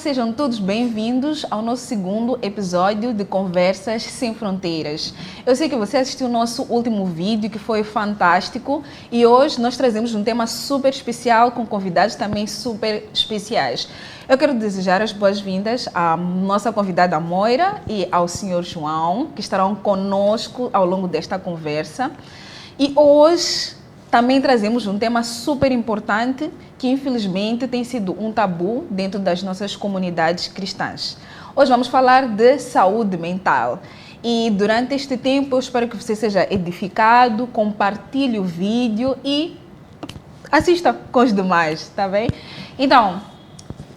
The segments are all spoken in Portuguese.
sejam todos bem-vindos ao nosso segundo episódio de Conversas Sem Fronteiras. Eu sei que você assistiu o nosso último vídeo, que foi fantástico, e hoje nós trazemos um tema super especial com convidados também super especiais. Eu quero desejar as boas-vindas à nossa convidada Moira e ao Sr. João, que estarão conosco ao longo desta conversa. E hoje também trazemos um tema super importante que infelizmente tem sido um tabu dentro das nossas comunidades cristãs. Hoje vamos falar de saúde mental. E durante este tempo eu espero que você seja edificado, compartilhe o vídeo e assista com os demais, tá bem? Então,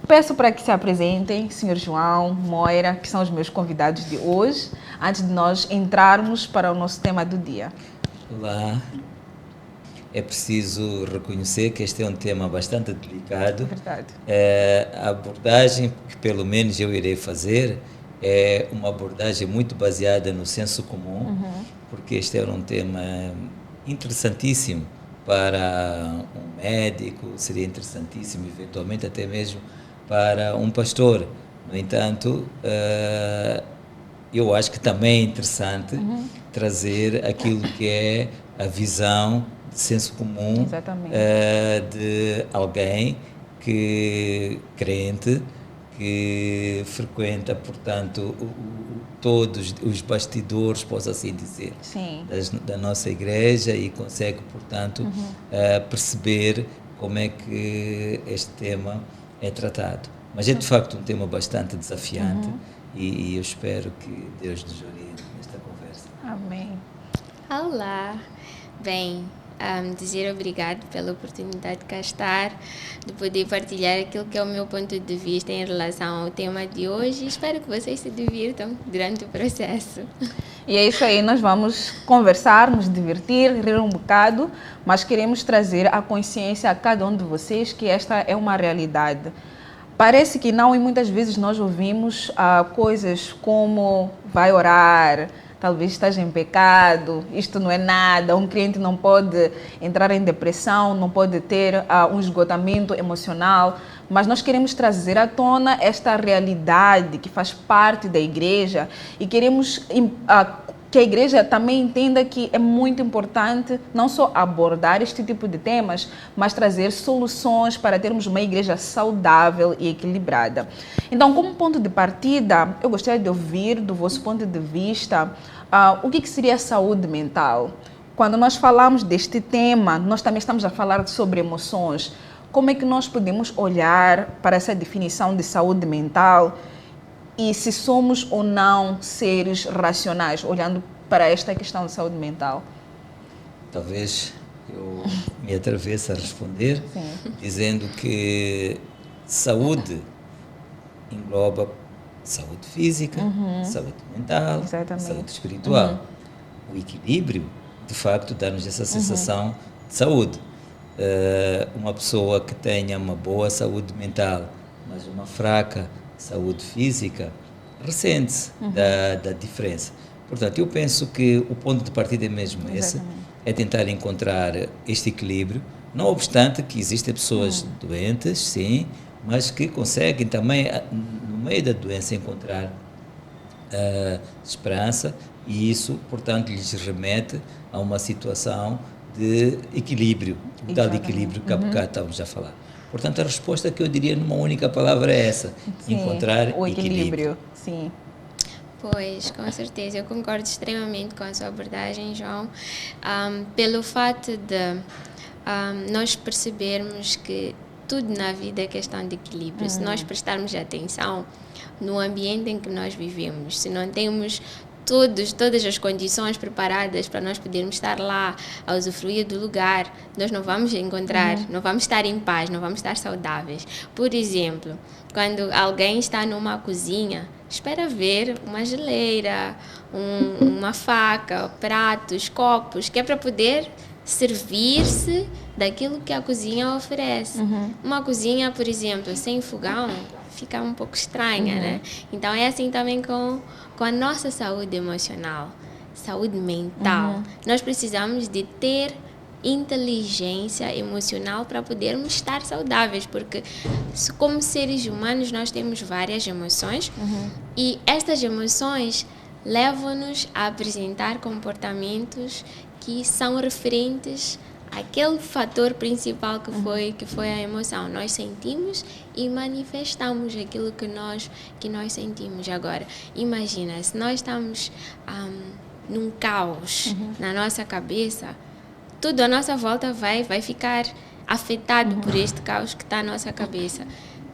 peço para que se apresentem, Sr. João, Moira, que são os meus convidados de hoje, antes de nós entrarmos para o nosso tema do dia. Olá. É preciso reconhecer que este é um tema bastante delicado. Verdade. A abordagem que pelo menos eu irei fazer é uma abordagem muito baseada no senso comum, porque este é um tema interessantíssimo para um médico, seria interessantíssimo eventualmente até mesmo para um pastor. No entanto, eu acho que também é interessante trazer aquilo que é a visão de senso comum de alguém que crente, que frequenta, portanto, todos os bastidores, posso assim dizer, da nossa igreja e consegue, portanto, perceber como é que este tema é tratado. Mas é de facto um tema bastante desafiante e eu espero que Deus nos oriente nesta conversa. Amém. Olá. Bem, dizer obrigado pela oportunidade de cá estar, de poder partilhar aquilo que é o meu ponto de vista em relação ao tema de hoje. Espero que vocês se divirtam durante o processo. E é isso aí, nós vamos conversar, nos divertir, rir um bocado, mas queremos trazer a consciência a cada um de vocês que esta é uma realidade. Parece que não, e muitas vezes nós ouvimos coisas como vai orar, talvez esteja em pecado, isto não é nada, um cliente não pode entrar em depressão, não pode ter um esgotamento emocional, mas nós queremos trazer à tona esta realidade que faz parte da igreja e queremos que a igreja também entenda que é muito importante não só abordar este tipo de temas, mas trazer soluções para termos uma igreja saudável e equilibrada. Então, como ponto de partida, eu gostaria de ouvir do vosso ponto de vista o que seria saúde mental. Quando nós falamos deste tema, nós também estamos a falar sobre emoções. Como é que nós podemos olhar para essa definição de saúde mental e se somos ou não seres racionais, olhando para esta questão de saúde mental? Talvez eu me atreveça a responder dizendo que saúde engloba saúde física, saúde mental, saúde espiritual. O equilíbrio, de facto, dá-nos essa sensação de saúde. Uma pessoa que tenha uma boa saúde mental, mas uma fraca saúde física, ressente-se da diferença. Portanto, eu penso que o ponto de partida é mesmo esse, é tentar encontrar este equilíbrio, não obstante que existem pessoas doentes, sim, mas que conseguem também, no meio da doença, encontrar esperança e isso, portanto, lhes remete a uma situação de equilíbrio, o tal equilíbrio que há bocado estávamos a falar. Portanto, a resposta que eu diria numa única palavra é essa, encontrar o equilíbrio. Sim. Pois, com certeza, eu concordo extremamente com a sua abordagem, João, pelo fato de nós percebermos que tudo na vida é questão de equilíbrio. Se nós prestarmos atenção no ambiente em que nós vivemos, se não temos todas as condições preparadas para nós podermos estar lá a usufruir do lugar, nós não vamos encontrar, não vamos estar em paz, não vamos estar saudáveis. Por exemplo, quando alguém está numa cozinha, espera ver uma geleira, uma faca, pratos, copos, que é para poder servir-se daquilo que a cozinha oferece. Uma cozinha, por exemplo, sem fogão, fica um pouco estranha, né? Então é assim também com a nossa saúde emocional, saúde mental. Nós precisamos de ter inteligência emocional para podermos estar saudáveis, porque como seres humanos nós temos várias emoções e estas emoções levam-nos a apresentar comportamentos que são referentes àquele fator principal que foi a emoção. Nós sentimos e manifestamos aquilo que nós sentimos. Agora, imagina, se nós estamos num caos na nossa cabeça, tudo à nossa volta vai ficar afetado por este caos que está na nossa cabeça.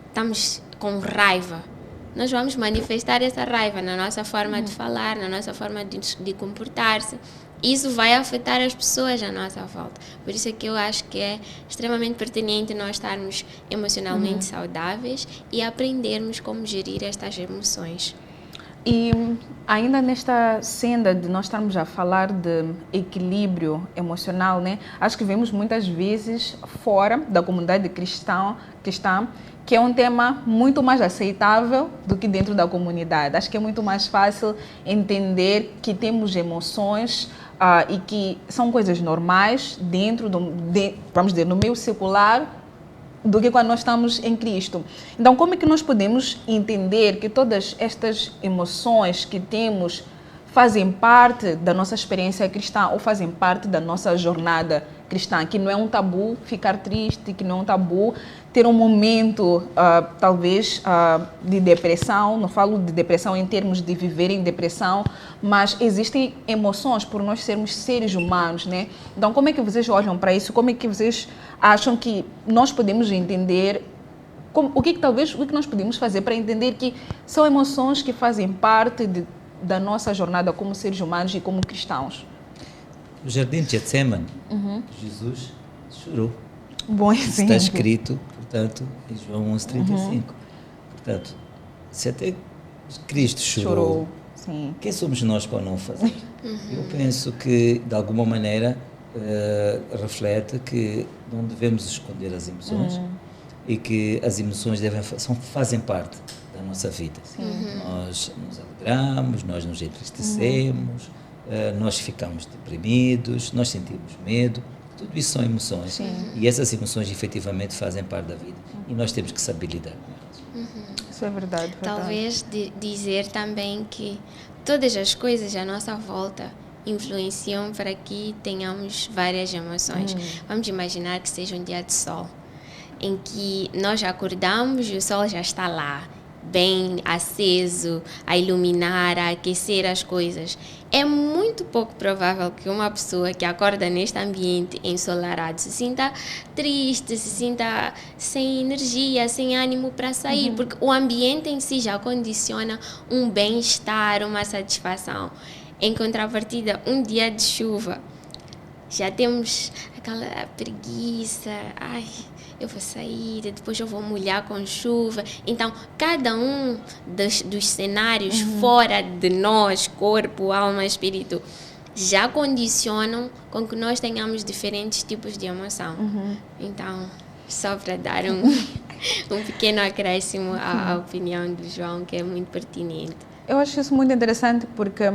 Estamos com raiva. Nós vamos manifestar essa raiva na nossa forma de falar, na nossa forma de comportar-se. Isso vai afetar as pessoas à nossa volta. Por isso é que eu acho que é extremamente pertinente nós estarmos emocionalmente saudáveis e aprendermos como gerir estas emoções. E ainda nesta senda de nós estarmos a falar de equilíbrio emocional, né? Acho que vemos muitas vezes fora da comunidade cristã que é um tema muito mais aceitável do que dentro da comunidade. Acho que é muito mais fácil entender que temos emoções e que são coisas normais dentro vamos dizer, no meio secular, do que quando nós estamos em Cristo. Então, como é que nós podemos entender que todas estas emoções que temos fazem parte da nossa experiência cristã ou fazem parte da nossa jornada cristã? Que não é um tabu ficar triste, que não é um tabu ter um momento, talvez, de depressão. Não falo de depressão em termos de viver em depressão, mas existem emoções por nós sermos seres humanos, né? Então, como é que vocês olham para isso? Como é que vocês acham que nós podemos entender o que nós podemos fazer para entender que são emoções que fazem parte da nossa jornada como seres humanos e como cristãos? No jardim de Getsemane, Jesus chorou. Bom exemplo. Está escrito, portanto, em João 11:35. Portanto, se até Cristo chorou, sim. Quem somos nós para não fazer? Eu penso que, de alguma maneira, reflete que não devemos esconder as emoções e que as emoções fazem parte da nossa vida. Nós nos alegramos, nós nos entristecemos, nós ficamos deprimidos, nós sentimos medo. Tudo isso são emoções. E essas emoções efetivamente fazem parte da vida. E nós temos que saber lidar com elas. Isso é verdade. Talvez dizer também que todas as coisas à nossa volta influenciam para que tenhamos várias emoções. Vamos imaginar que seja um dia de sol, em que nós acordamos e o sol já está lá, bem aceso, a iluminar, a aquecer as coisas. É muito pouco provável que uma pessoa que acorda neste ambiente ensolarado se sinta triste, se sinta sem energia, sem ânimo para sair, porque o ambiente em si já condiciona um bem-estar, uma satisfação. Em contrapartida, um dia de chuva, já temos aquela preguiça, eu vou sair, depois eu vou molhar com chuva. Então, cada um dos cenários fora de nós, corpo, alma, espírito, já condicionam com que nós tenhamos diferentes tipos de emoção. Então, só para dar um pequeno acréscimo à opinião do João, que é muito pertinente. Eu acho isso muito interessante porque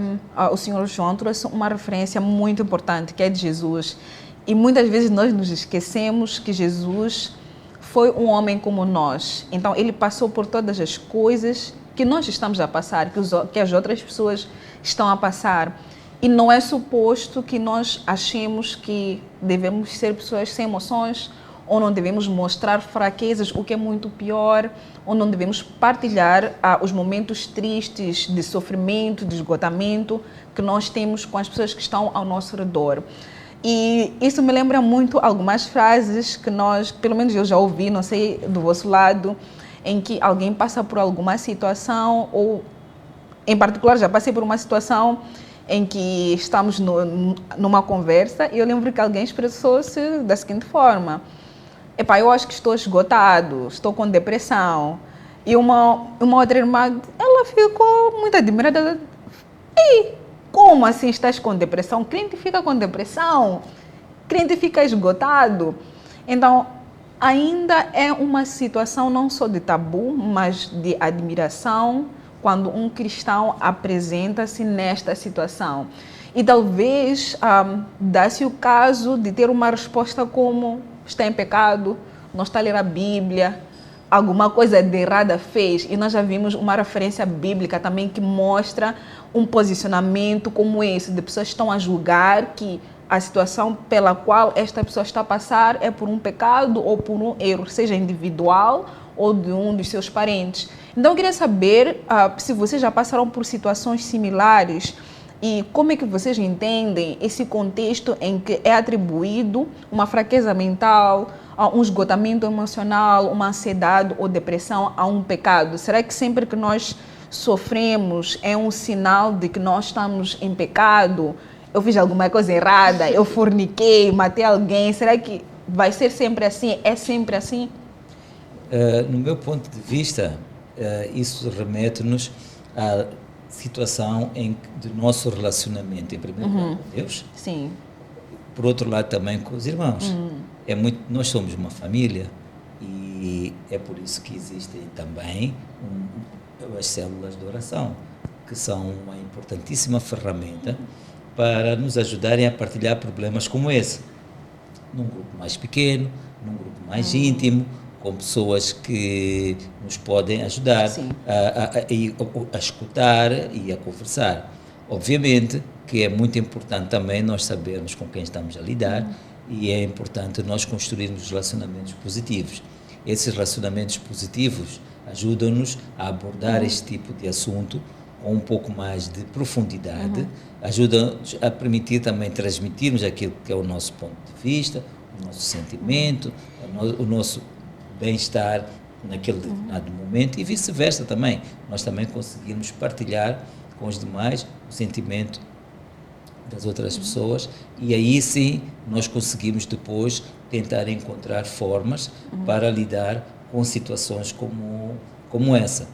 o Sr. João trouxe uma referência muito importante, que é de Jesus. E muitas vezes nós nos esquecemos que Jesus foi um homem como nós. Então, ele passou por todas as coisas que nós estamos a passar, que as outras pessoas estão a passar. E não é suposto que nós achemos que devemos ser pessoas sem emoções, ou não devemos mostrar fraquezas, o que é muito pior, ou não devemos partilhar os momentos tristes de sofrimento, de esgotamento que nós temos com as pessoas que estão ao nosso redor. E isso me lembra muito algumas frases que nós, pelo menos eu já ouvi, não sei do vosso lado, em que alguém passa por alguma situação, ou em particular já passei por uma situação em que estamos numa conversa e eu lembro que alguém expressou-se da seguinte forma: eu acho que estou esgotado, estou com depressão. E uma outra irmã, ela ficou muito admirada. Como assim estás com depressão? Crente fica com depressão, crente fica esgotado. Então, ainda é uma situação não só de tabu, mas de admiração quando um cristão apresenta-se nesta situação. E talvez dá-se o caso de ter uma resposta como está em pecado, não está a ler a Bíblia, alguma coisa de errada fez. E nós já vimos uma referência bíblica também que mostra um posicionamento como esse, de pessoas que estão a julgar que a situação pela qual esta pessoa está a passar é por um pecado ou por um erro, seja individual ou de um dos seus parentes. Então eu queria saber se vocês já passaram por situações similares e como é que vocês entendem esse contexto em que é atribuído uma fraqueza mental, um esgotamento emocional, uma ansiedade ou depressão a um pecado. Será que sempre que nós sofremos é um sinal de que nós estamos em pecado? Eu fiz alguma coisa errada, eu forniquei, matei alguém. Será que vai ser sempre assim? É sempre assim? No meu ponto de vista, isso remete-nos à situação do nosso relacionamento, em primeiro lugar, com Deus. Sim. Por outro lado, também com os irmãos. Nós somos uma família e é por isso que existem também as células de oração, que são uma importantíssima ferramenta para nos ajudarem a partilhar problemas como esse, num grupo mais pequeno, num grupo mais íntimo, com pessoas que nos podem ajudar a escutar e a conversar. Obviamente que é muito importante também nós sabermos com quem estamos a lidar e é importante nós construirmos relacionamentos positivos. Esses relacionamentos positivos ajudam-nos a abordar este tipo de assunto com um pouco mais de profundidade, ajudam-nos a permitir também transmitirmos aquilo que é o nosso ponto de vista, o nosso sentimento, o nosso bem-estar naquele determinado momento e vice-versa também. Nós também conseguimos partilhar com os demais o sentimento das outras pessoas e aí sim nós conseguimos depois tentar encontrar formas para lidar com situações como essa.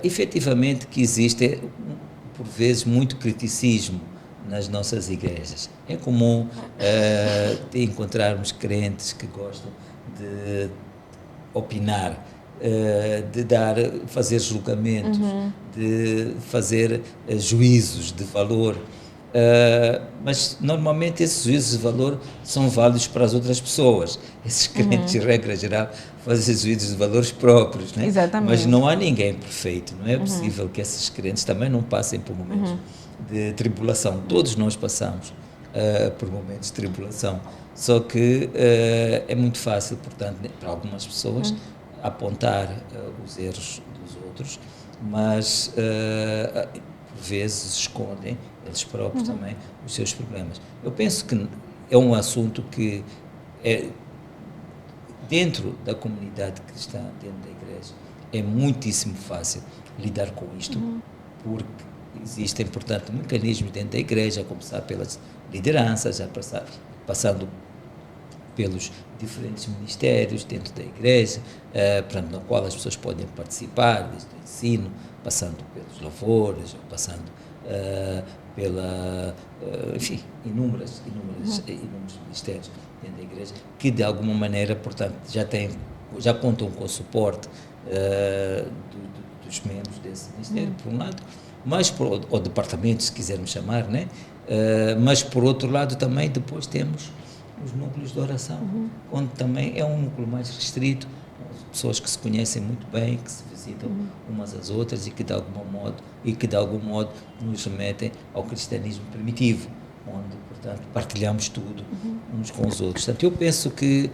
Efetivamente que existe, por vezes, muito criticismo nas nossas igrejas. É comum encontrarmos crentes que gostam de opinar, de fazer julgamentos, de fazer juízos de valor, mas normalmente esses juízos de valor são válidos para as outras pessoas. Esses crentes, de regra geral, fazem juízos de valores próprios, né? Exatamente. Mas não há ninguém perfeito, não é possível que esses crentes também não passem por momentos de tribulação. Todos nós passamos por momentos de tribulação. Só que é muito fácil, portanto, para algumas pessoas apontar os erros dos outros, mas por vezes escondem eles próprios também os seus problemas. Eu penso que é um assunto que é dentro da comunidade cristã, dentro da igreja, é muitíssimo fácil lidar com isto, porque existem, portanto, mecanismos dentro da igreja, a começar pelas lideranças, passando pelos diferentes ministérios dentro da igreja, na qual as pessoas podem participar, desde o ensino, passando pelos louvores, passando enfim, inúmeros ministérios dentro da igreja, que de alguma maneira, portanto, já contam com o suporte dos membros desse ministério, por um lado, mas ou departamento, se quisermos chamar, né? Mas por outro lado também depois temos os núcleos de oração, onde também é um núcleo mais restrito, pessoas que se conhecem muito bem, que se visitam umas às outras e que de algum modo nos remetem ao cristianismo primitivo, onde, portanto, partilhamos tudo uns com os outros. Portanto, eu penso que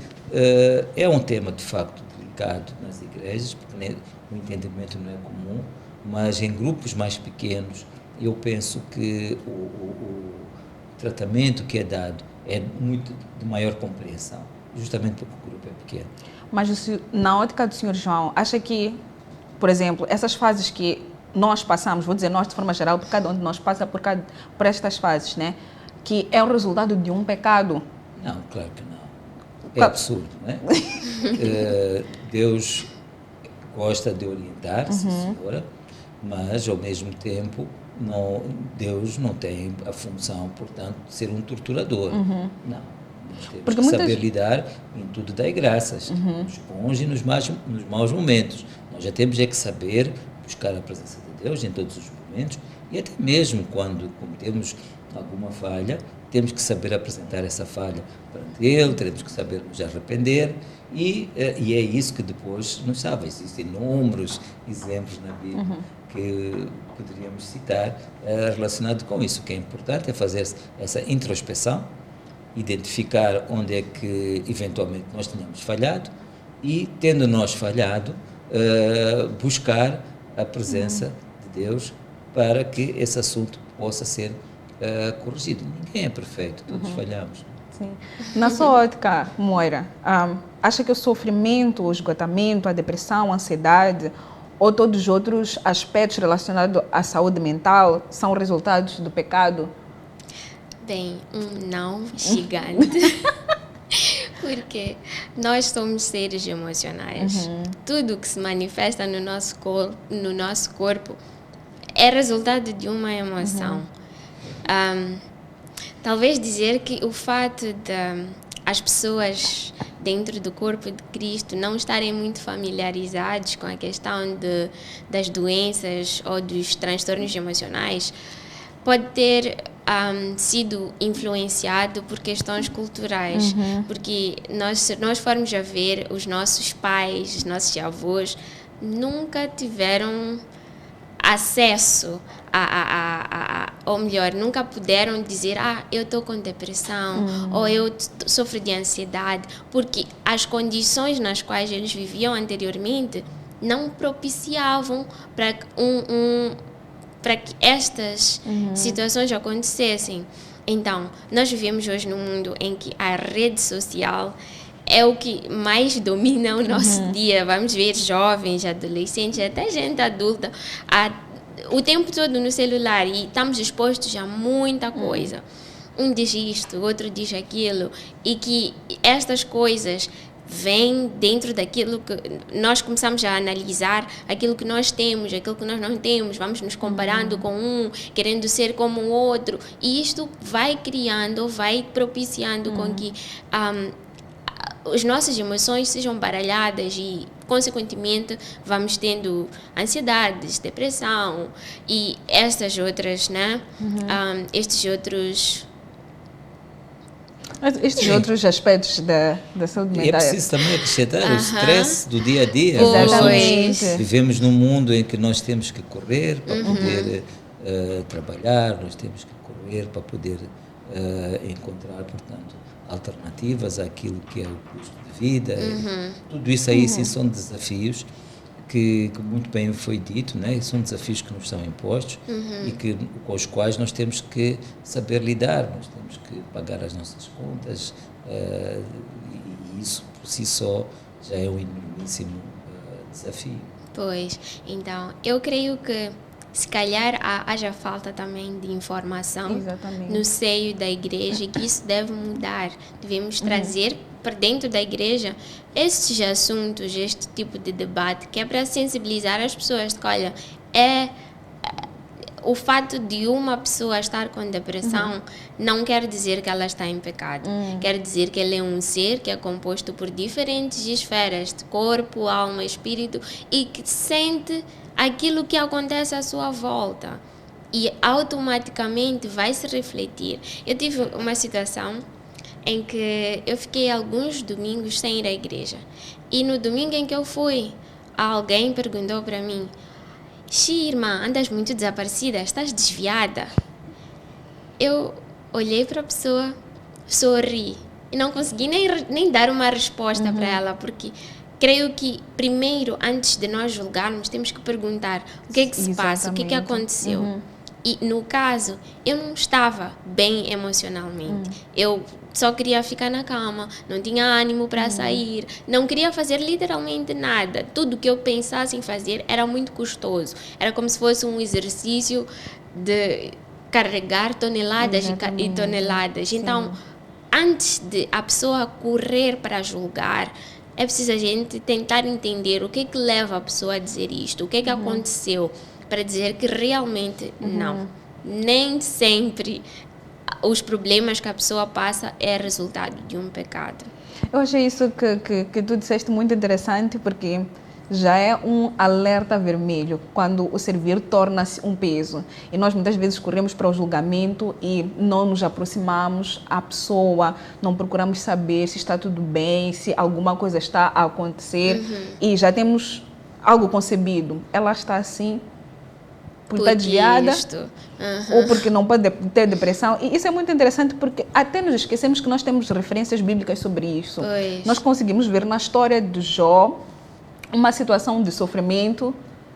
é um tema, de facto, delicado nas igrejas, porque o entendimento não é comum, mas em grupos mais pequenos, eu penso que o tratamento que é dado é muito de maior compreensão, justamente porque o grupo é pequeno. Mas na ótica do Sr. João, acha que, por exemplo, essas fases que nós passamos, vou dizer nós de forma geral, porque cada um de nós passa por estas fases, né? Que é o resultado de um pecado? Não, claro que não. É absurdo, não é? Deus gosta de orientar, sim, senhora, mas ao mesmo tempo Deus não tem a função, portanto, de ser um torturador. Não. Temos que saber lidar em tudo, dai graças, nos bons e nos maus momentos. Nós já temos que saber buscar a presença de Deus em todos os momentos, e até mesmo quando cometemos alguma falha, temos que saber apresentar essa falha perante Ele, temos que saber nos arrepender, e é isso que depois nos salva. Existem inúmeros exemplos na Bíblia que poderíamos citar relacionado com isso. O que é importante é fazer essa introspeção, identificar onde é que eventualmente nós tenhamos falhado e, tendo nós falhado, buscar a presença de Deus para que esse assunto possa ser corrigido. Ninguém é perfeito, todos falhamos. Sim. Na sua ótica, Moira, acha que o sofrimento, o esgotamento, a depressão, a ansiedade ou todos os outros aspectos relacionados à saúde mental são resultados do pecado? Bem, um não gigante. Porque nós somos seres emocionais. Tudo que se manifesta no nosso corpo é resultado de uma emoção. Talvez dizer que o fato de as pessoas dentro do corpo de Cristo não estarem muito familiarizados com a questão das doenças ou dos transtornos emocionais pode ter sido influenciado por questões culturais, porque se nós formos a ver, os nossos pais, os nossos avós nunca tiveram acesso ou melhor, nunca puderam dizer eu estou com depressão ou eu sofro de ansiedade, porque as condições nas quais eles viviam anteriormente não propiciavam para que estas situações acontecessem. Então, nós vivemos hoje num mundo em que a rede social é o que mais domina o nosso dia. Vamos ver jovens, adolescentes, até gente adulta, o tempo todo no celular, e estamos expostos a muita coisa. Um diz isto, o outro diz aquilo, e que estas coisas vêm dentro daquilo que nós começamos a analisar, aquilo que nós temos, aquilo que nós não temos, vamos nos comparando com um, querendo ser como o outro, e isto vai criando, vai propiciando com que as nossas emoções sejam baralhadas e, consequentemente, vamos tendo ansiedades, depressão e estas outras, né? Estes outros aspectos da saúde mental. E é preciso também acrescentar o stress do dia a dia. Exatamente. Nós vivemos num mundo em que nós temos que correr para poder trabalhar, nós temos que correr para poder encontrar, portanto, alternativas àquilo que é o custo de vida. Tudo isso aí sim, são desafios que muito bem foi dito, né? São desafios que nos são impostos e com os quais nós temos que saber lidar, nós temos que pagar as nossas contas, e isso por si só já é um enormíssimo desafio. Pois, então, eu creio que se calhar haja falta também de informação no seio da igreja, e que isso deve mudar. Devemos trazer para dentro da igreja estes assuntos, este tipo de debate, que é para sensibilizar as pessoas de que, olha, o fato de uma pessoa estar com depressão não quer dizer que ela está em pecado. Quer dizer que ela é um ser que é composto por diferentes esferas de corpo, alma, espírito, e que sente aquilo que acontece à sua volta e automaticamente vai se refletir. Eu tive uma situação em que eu fiquei alguns domingos sem ir à igreja, e no domingo em que eu fui, alguém perguntou para mim: irmã, andas muito desaparecida, estás desviada? Eu olhei para a pessoa, sorri e não consegui nem dar uma resposta para ela, porque creio que primeiro, antes de nós julgarmos, temos que perguntar o que é que se passa, o que é que aconteceu. E no caso, eu não estava bem emocionalmente. Eu só queria ficar na cama, não tinha ânimo para sair, não queria fazer literalmente nada. Tudo que eu pensasse em fazer era muito custoso. Era como se fosse um exercício de carregar toneladas e toneladas. Então, antes de a pessoa correr para julgar, é preciso a gente tentar entender o que é que leva a pessoa a dizer isto, o que é que aconteceu, para dizer que realmente não. Nem sempre os problemas que a pessoa passa é resultado de um pecado. Eu achei isso que tu disseste muito interessante, porque já é um alerta vermelho, quando o servir torna-se um peso. E nós muitas vezes corremos para o julgamento e não nos aproximamos à pessoa, não procuramos saber se está tudo bem, se alguma coisa está a acontecer, e já temos algo concebido. Ela está assim porque está desviada, ou porque não pode ter depressão. E isso é muito interessante porque até nos esquecemos que nós temos referências bíblicas sobre isso. Pois. Nós conseguimos ver na história de Jó uma situação de sofrimento,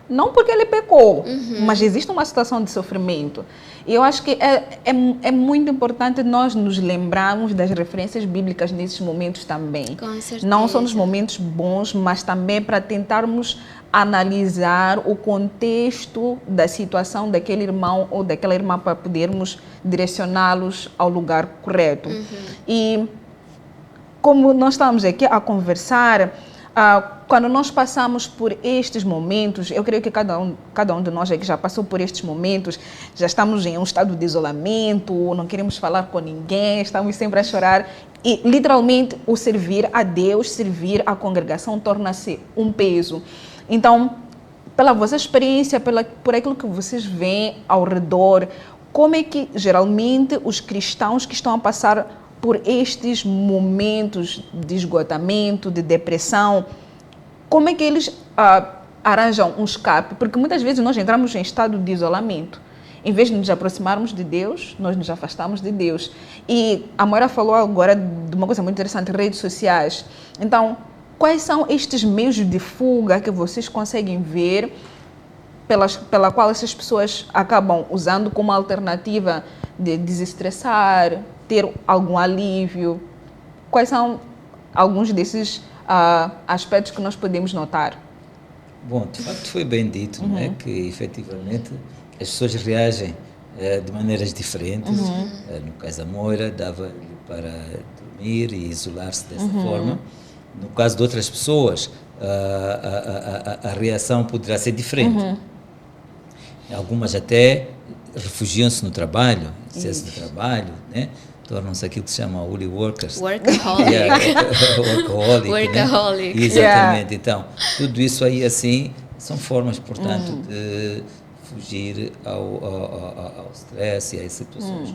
não porque ele pecou, mas existe uma situação de sofrimento. E eu acho que é muito importante nós nos lembrarmos das referências bíblicas nesses momentos também. Com certeza. Não só nos momentos bons, mas também para tentarmos analisar o contexto da situação daquele irmão ou daquela irmã para podermos direcioná-los ao lugar correto. E como nós estamos aqui a conversar, quando nós passamos por estes momentos, eu creio que cada um de nós aqui já passou por estes momentos, já estamos em um estado de isolamento, não queremos falar com ninguém, estamos sempre a chorar. E, literalmente, o servir a Deus, servir a congregação, torna-se um peso. Então, pela vossa experiência, por aquilo que vocês veem ao redor, como é que, geralmente, os cristãos que estão a passar por estes momentos de esgotamento, de depressão, como é que eles arranjam um escape? Porque muitas vezes nós entramos em estado de isolamento. Em vez de nos aproximarmos de Deus, nós nos afastamos de Deus. E a Moira falou agora de uma coisa muito interessante, redes sociais. Então, quais são estes meios de fuga que vocês conseguem ver, pela qual essas pessoas acabam usando como alternativa de desestressar, ter algum alívio? Quais são alguns desses aspectos que nós podemos notar? Bom, de facto foi bem dito, não é? Que efetivamente as pessoas reagem de maneiras diferentes. No caso da Moira, dava-lhe para dormir e isolar-se dessa forma. No caso de outras pessoas, a reação poderá ser diferente. Algumas até refugiam-se no trabalho, excesso de trabalho, né? Tornam-se aquilo que se chama holy workers. Workaholic. Workaholic. Né? Exatamente. Então, tudo isso aí, assim, são formas, portanto, de fugir ao stress e às situações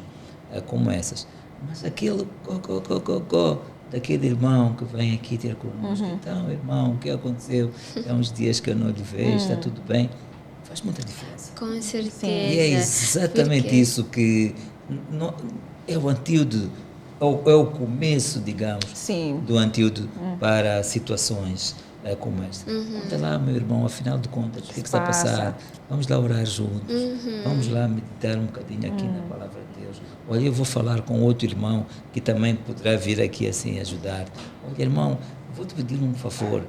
como essas. Mas aquele daquele irmão que vem aqui ter connosco, então, irmão, o que aconteceu? Há uns dias que eu não lhe vejo, está tudo bem? Faz muita diferença. Com certeza. E é exatamente isso que é o antídoto, é o começo, digamos, do antídoto para situações como esta. Conta lá, meu irmão, afinal de contas, o que está a passar? Vamos lá orar juntos, vamos lá meditar um bocadinho aqui na palavra de Deus. Olha, eu vou falar com outro irmão que também poderá vir aqui assim ajudar. Olha, irmão, vou-te pedir um favor.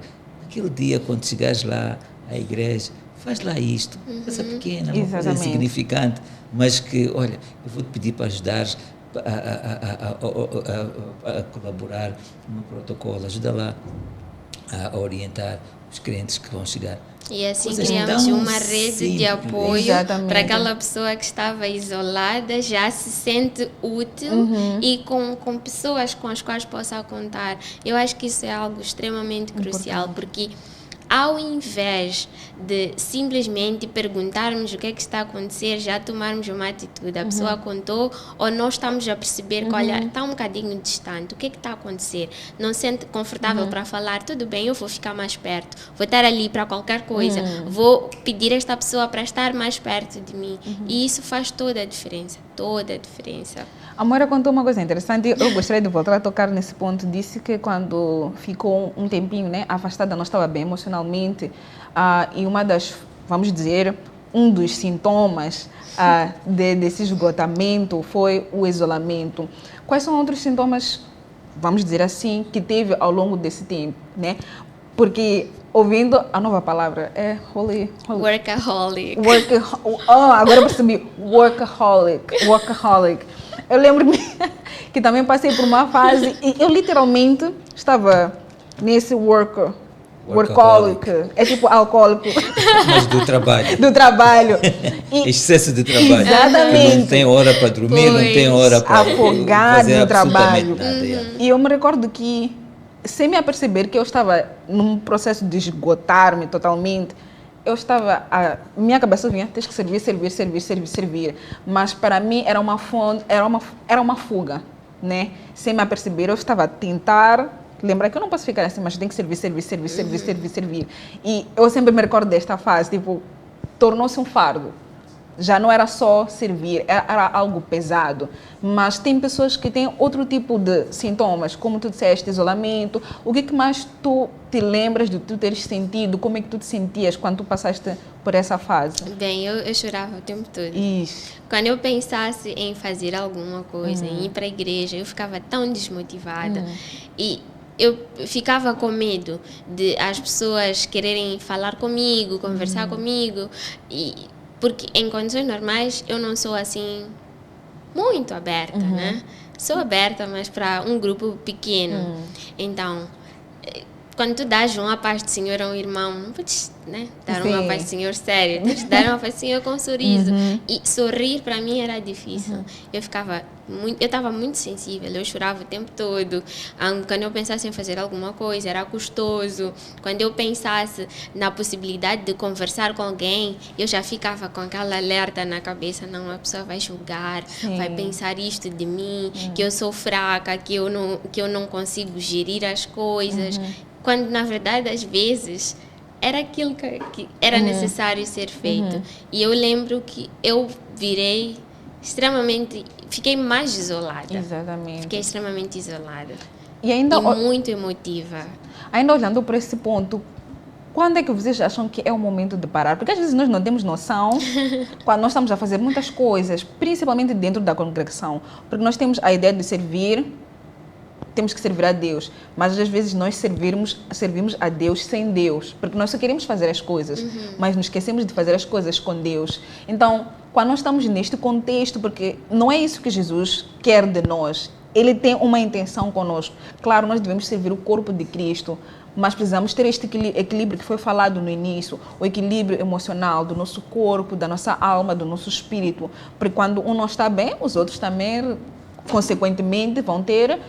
Aquele dia, quando chegares lá à igreja, faz lá isto, coisa pequena, uma coisa insignificante, mas que, olha, eu vou-te pedir para ajudares a colaborar no protocolo, ajuda lá a orientar os crentes que vão chegar. E assim Coisas criamos tão uma rede simples. de apoio para aquela pessoa que estava isolada, já se sente útil e com pessoas com as quais possa contar. Eu acho que isso é algo extremamente crucial, porque ao invés de simplesmente perguntarmos o que é que está a acontecer, já tomarmos uma atitude, a pessoa contou, ou nós estamos a perceber que, olha, está um bocadinho distante, o que é que está a acontecer? Não se sente confortável para falar, tudo bem, eu vou ficar mais perto, vou estar ali para qualquer coisa, vou pedir a esta pessoa para estar mais perto de mim. E isso faz toda a diferença, toda a diferença. A Moira contou uma coisa interessante, eu gostaria de voltar a tocar nesse ponto. Disse que quando ficou um tempinho, né, afastada, não estava bem emocionalmente, e uma das, vamos dizer, um dos sintomas desse esgotamento foi o isolamento. Quais são outros sintomas, vamos dizer assim, que teve ao longo desse tempo, né? Porque ouvindo a nova palavra é Workaholic. Agora eu percebi, workaholic. Eu lembro-me que também passei por uma fase e eu literalmente estava nesse workaholic. É tipo alcoólico. Mas do trabalho. Do trabalho. Excesso de trabalho. Exatamente. Não tem hora para dormir, não tem hora para afogado fazer no trabalho. nada. E eu me recordo que sem me aperceber que eu estava num processo de esgotar-me totalmente, minha cabeça vinha, tens que servir, servir, servir, servir, servir. Mas para mim era uma fonte, era uma fuga, né? Sem me aperceber, eu estava a tentar lembrar que eu não posso ficar assim, mas tem que servir, servir, servir, servir, servir, servir. E eu sempre me recordo desta fase, tipo, tornou-se um fardo. Já não era só servir, era algo pesado. Mas tem pessoas que têm outro tipo de sintomas, como tu disseste, isolamento. O que mais tu te lembras de tu teres sentido? Como é que tu te sentias quando tu passaste por essa fase? Bem, eu chorava o tempo todo. Ixi. Quando eu pensasse em fazer alguma coisa, em ir para a igreja, eu ficava tão desmotivada. E eu ficava com medo de as pessoas quererem falar comigo, conversar comigo. Porque em condições normais eu não sou assim muito aberta, né? Sou aberta, mas para um grupo pequeno. Então, quando tu dás uma paz do Senhor a um irmão, não podes, né, dar uma paz do Senhor séria, tens de dar uma paz do Senhor com um sorriso. E sorrir para mim era difícil. Eu estava muito sensível, eu chorava o tempo todo. Quando eu pensasse em fazer alguma coisa, era custoso. Quando eu pensasse na possibilidade de conversar com alguém, eu já ficava com aquela alerta na cabeça, não, a pessoa vai julgar, vai pensar isto de mim, que eu sou fraca, que eu não consigo gerir as coisas. Quando, na verdade, às vezes, era aquilo que era necessário ser feito. E eu lembro que eu fiquei mais isolada. Exatamente. Fiquei extremamente isolada. E muito emotiva. Ainda olhando por esse ponto, quando é que vocês acham que é o momento de parar? Porque às vezes nós não temos noção quando nós estamos a fazer muitas coisas, principalmente dentro da congregação. Porque nós temos a ideia de servir, temos que servir a Deus, mas às vezes nós servimos a Deus sem Deus, porque nós só queremos fazer as coisas, mas nos esquecemos de fazer as coisas com Deus. Então, quando nós estamos neste contexto, porque não é isso que Jesus quer de nós, Ele tem uma intenção conosco. Claro, nós devemos servir o corpo de Cristo, mas precisamos ter este equilíbrio que foi falado no início, o equilíbrio emocional do nosso corpo, da nossa alma, do nosso espírito, porque quando um não está bem, os outros também consequentemente vão ter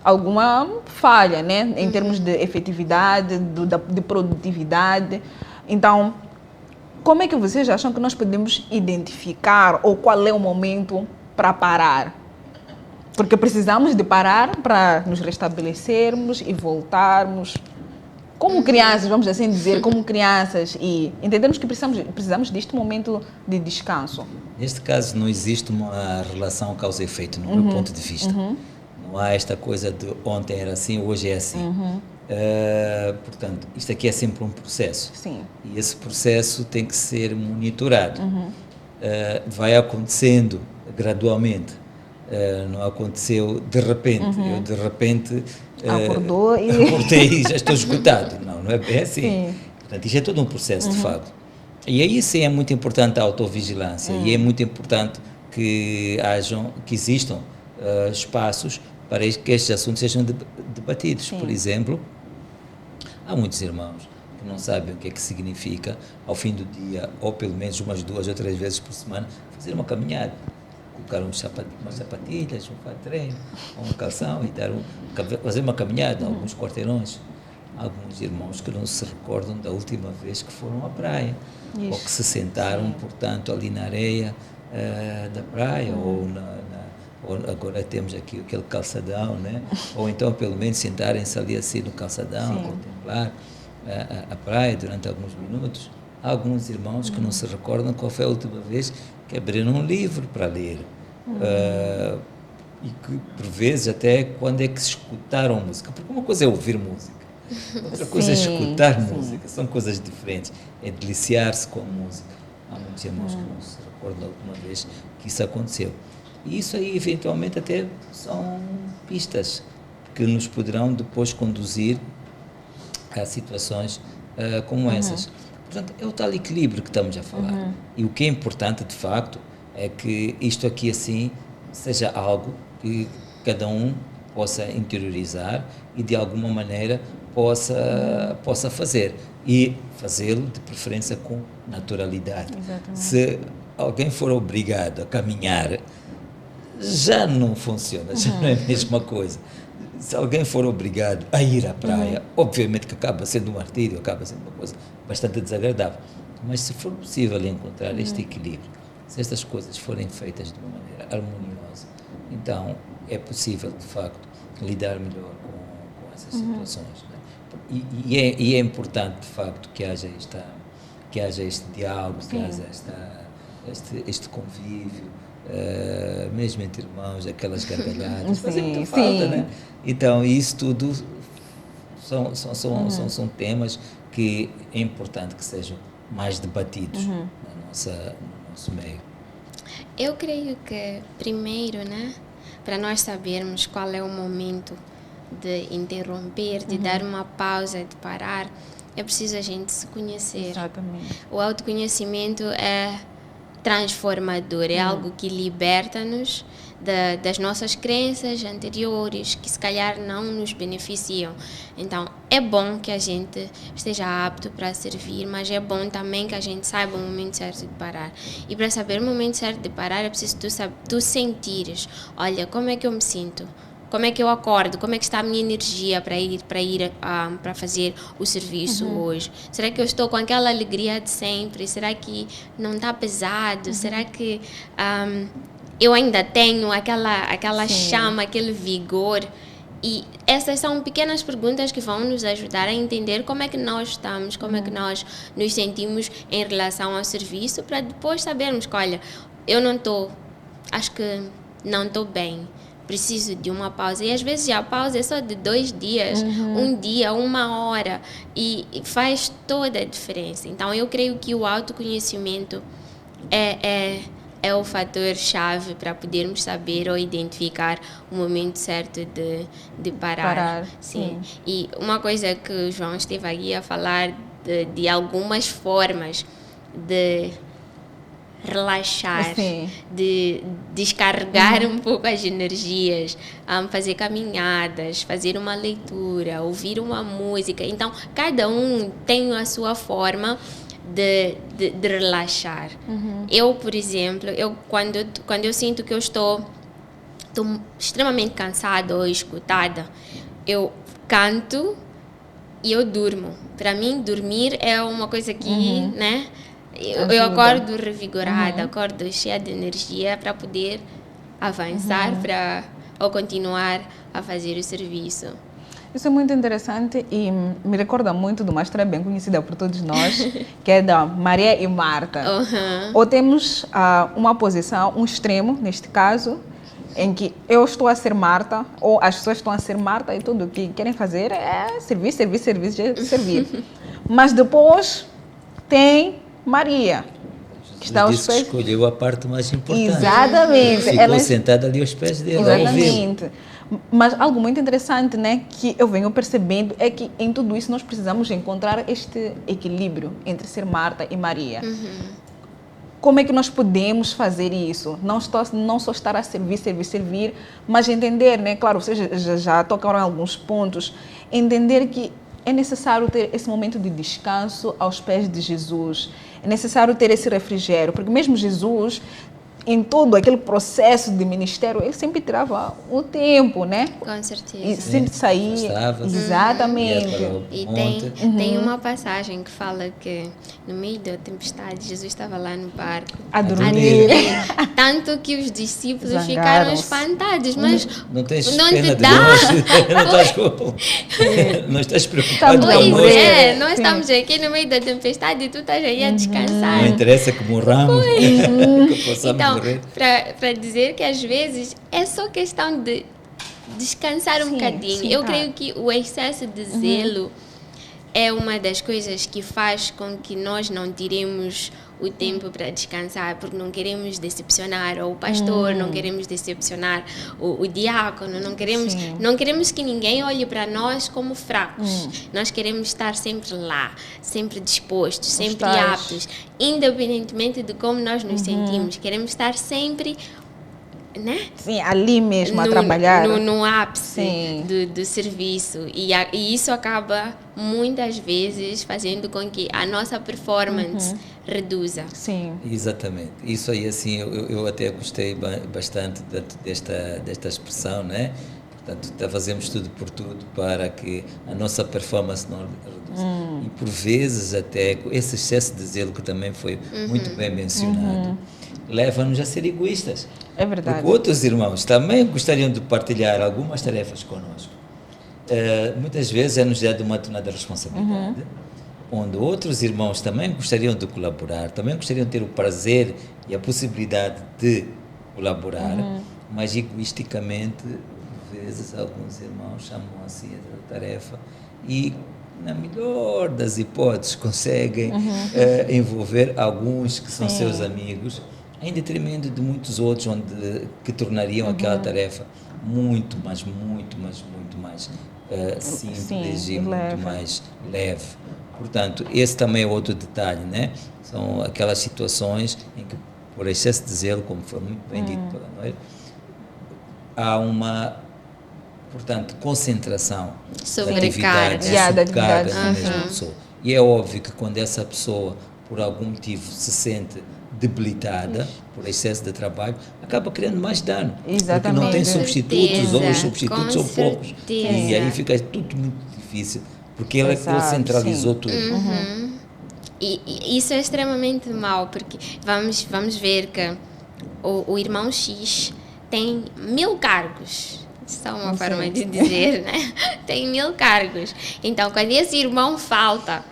alguma falha, né? Em termos de efetividade, de produtividade. Então, como é que vocês acham que nós podemos identificar ou qual é o momento para parar? Porque precisamos de parar para nos restabelecermos e voltarmos como crianças, vamos assim dizer, como crianças, e entendemos que precisamos deste momento de descanso. Neste caso, não existe uma relação causa e efeito, no meu ponto de vista. Não há esta coisa de ontem era assim, hoje é assim. Portanto, isto aqui é sempre um processo. Sim. E esse processo tem que ser monitorado. Vai acontecendo gradualmente. Não aconteceu de repente. Eu, de repente, acordei e já estou esgotado. Não é bem assim. Sim. Portanto, isto é todo um processo, de facto. E aí sim é muito importante a autovigilância e é muito importante que existam espaços para que estes assuntos sejam debatidos. Sim. Por exemplo, há muitos irmãos que não sabem o que é que significa, ao fim do dia, ou pelo menos umas 2 ou 3 vezes por semana, fazer uma caminhada. Colocar umas sapatilhas, um treino, uma calção e fazer uma caminhada, alguns quarteirões. Há alguns irmãos que não se recordam da última vez que foram à praia, ou que se sentaram, portanto, ali na areia da praia, ou agora temos aqui aquele calçadão, né? Ou então, pelo menos, sentarem-se ali assim no calçadão, a contemplar a praia durante alguns minutos. Há alguns irmãos que não se recordam qual foi a última vez que abriram um livro para ler. E que, por vezes, até quando é que se escutaram música. Porque uma coisa é ouvir música, outra coisa é escutar música. São coisas diferentes. É deliciar-se com a música. Há muitos irmãos que não se recordam da última vez que isso aconteceu. E isso aí, eventualmente, até são pistas que nos poderão depois conduzir a situações como essas. Portanto, é o tal equilíbrio que estamos a falar. E o que é importante, de facto, é que isto aqui, assim, seja algo que cada um possa interiorizar e, de alguma maneira, possa fazer. E fazê-lo, de preferência, com naturalidade. Exatamente. Se alguém for obrigado a caminhar, já não funciona, já não é a mesma coisa. se alguém for obrigado a ir à praia, obviamente que acaba sendo um martírio, acaba sendo uma coisa bastante desagradável. Mas se for possível encontrar este equilíbrio, se estas coisas forem feitas de uma maneira harmoniosa, então é possível, de facto, lidar melhor com essas situações. Né? E é importante, de facto, que haja este diálogo, que haja este convívio, mesmo entre irmãos, aquelas gargalhadas, fazem muita falta, né? Então, isso tudo são temas que é importante que sejam mais debatidos no nosso meio. Eu creio que, primeiro, né, para nós sabermos qual é o momento de interromper, de dar uma pausa, de parar, é preciso a gente se conhecer. Exatamente. O autoconhecimento é transformador, é algo que liberta-nos das nossas crenças anteriores, que se calhar não nos beneficiam. Então, é bom que a gente esteja apto para servir, mas é bom também que a gente saiba o momento certo de parar. E para saber o momento certo de parar, é preciso tu sentires, olha, como é que eu me sinto? Como é que eu acordo? Como é que está a minha energia para fazer o serviço hoje? Será que eu estou com aquela alegria de sempre? Será que não está pesado? Será que eu ainda tenho aquela chama, aquele vigor? E essas são pequenas perguntas que vão nos ajudar a entender como é que nós estamos, como é que nós nos sentimos em relação ao serviço, para depois sabermos que, olha, eu não estou, acho que não estou bem. Preciso de uma pausa. E às vezes a pausa é só de 2 dias, um dia, 1 hora. E faz toda a diferença. Então, eu creio que o autoconhecimento é o fator-chave para podermos saber ou identificar o momento certo de parar. Sim. E uma coisa que o João esteve aqui a falar de algumas formas de relaxar, de descarregar um pouco as energias, fazer caminhadas, fazer uma leitura, ouvir uma música. Então, cada um tem a sua forma de relaxar. Eu, por exemplo, quando eu sinto que eu estou extremamente cansada ou esgotada, eu canto e eu durmo. Para mim, dormir é uma coisa que, né? Eu acordo revigorada, acordo cheia de energia para poder avançar ou continuar a fazer o serviço. Isso é muito interessante e me recorda muito de uma história bem conhecida por todos nós, que é da Maria e Marta. Ou temos uma posição, um extremo, neste caso, em que eu estou a ser Marta, ou as pessoas estão a ser Marta e tudo o que querem fazer é servir. Mas depois tem Maria, que está aos pés. Escolheu a parte mais importante. Exatamente. Ficou sentada ali aos pés dele. Exatamente. Mas algo muito interessante, né, que eu venho percebendo é que em tudo isso nós precisamos encontrar este equilíbrio entre ser Marta e Maria. Como é que nós podemos fazer isso? Não só estar a servir, mas entender, né, claro, vocês já tocaram em alguns pontos, entender que é necessário ter esse momento de descanso aos pés de Jesus. É necessário ter esse refrigério, porque mesmo Jesus, em todo aquele processo de ministério, ele sempre tirava o tempo, né? Com certeza. E sempre saía. Exatamente. E tem uma passagem que fala que no meio da tempestade, Jesus estava lá no barco a dormir. Tanto que os discípulos ficaram espantados. Mas não tens não pena te de dá? Não estás preocupado Pois connosco. nós estamos aqui no meio da tempestade e tu estás aí a descansar. Não interessa que morramos, que possamos então, morrer. para dizer que às vezes é só questão de descansar um bocadinho. Eu creio que o excesso de zelo é uma das coisas que faz com que nós não tiremos o tempo para descansar, porque não queremos decepcionar o pastor, não queremos decepcionar o diácono, não queremos que ninguém olhe para nós como fracos. Nós queremos estar sempre lá, sempre dispostos, sempre aptos, independentemente de como nós nos sentimos. Queremos estar sempre, né? Sim, ali mesmo a trabalhar. No ápice do serviço. E isso acaba, muitas vezes, fazendo com que a nossa performance reduza. Sim. Exatamente. Isso aí, assim, eu até gostei bastante desta expressão, né? Portanto, fazemos tudo por tudo para que a nossa performance não reduza. E por vezes até esse excesso de zelo, que também foi muito bem mencionado, leva-nos a ser egoístas. É verdade. Porque outros irmãos também gostariam de partilhar algumas tarefas conosco. Muitas vezes é-nos dado uma determinada responsabilidade, onde outros irmãos também gostariam de colaborar, também gostariam de ter o prazer e a possibilidade de colaborar, mas egoisticamente, por vezes, alguns irmãos chamam assim a tarefa e, na melhor das hipóteses, conseguem envolver alguns que são seus amigos, em detrimento de muitos outros, que tornariam aquela tarefa muito mais simples e muito mais leve. Portanto, esse também é outro detalhe, né? São aquelas situações em que, por excesso de zelo, como foi muito bem dito pela Noel, há uma, portanto, concentração de atividades sobrecarga na mesma pessoa. E é óbvio que quando essa pessoa, por algum motivo, se sente debilitada por excesso de trabalho, acaba criando mais dano. Exatamente. Porque não tem substitutos, ou os substitutos são poucos. certeza. E aí fica tudo muito difícil, porque ele centralizou tudo. E isso é extremamente mau, porque vamos ver que o irmão X tem 1000 cargos. Isso é uma forma de dizer, né? Tem 1000 cargos. Então, quando esse irmão falta,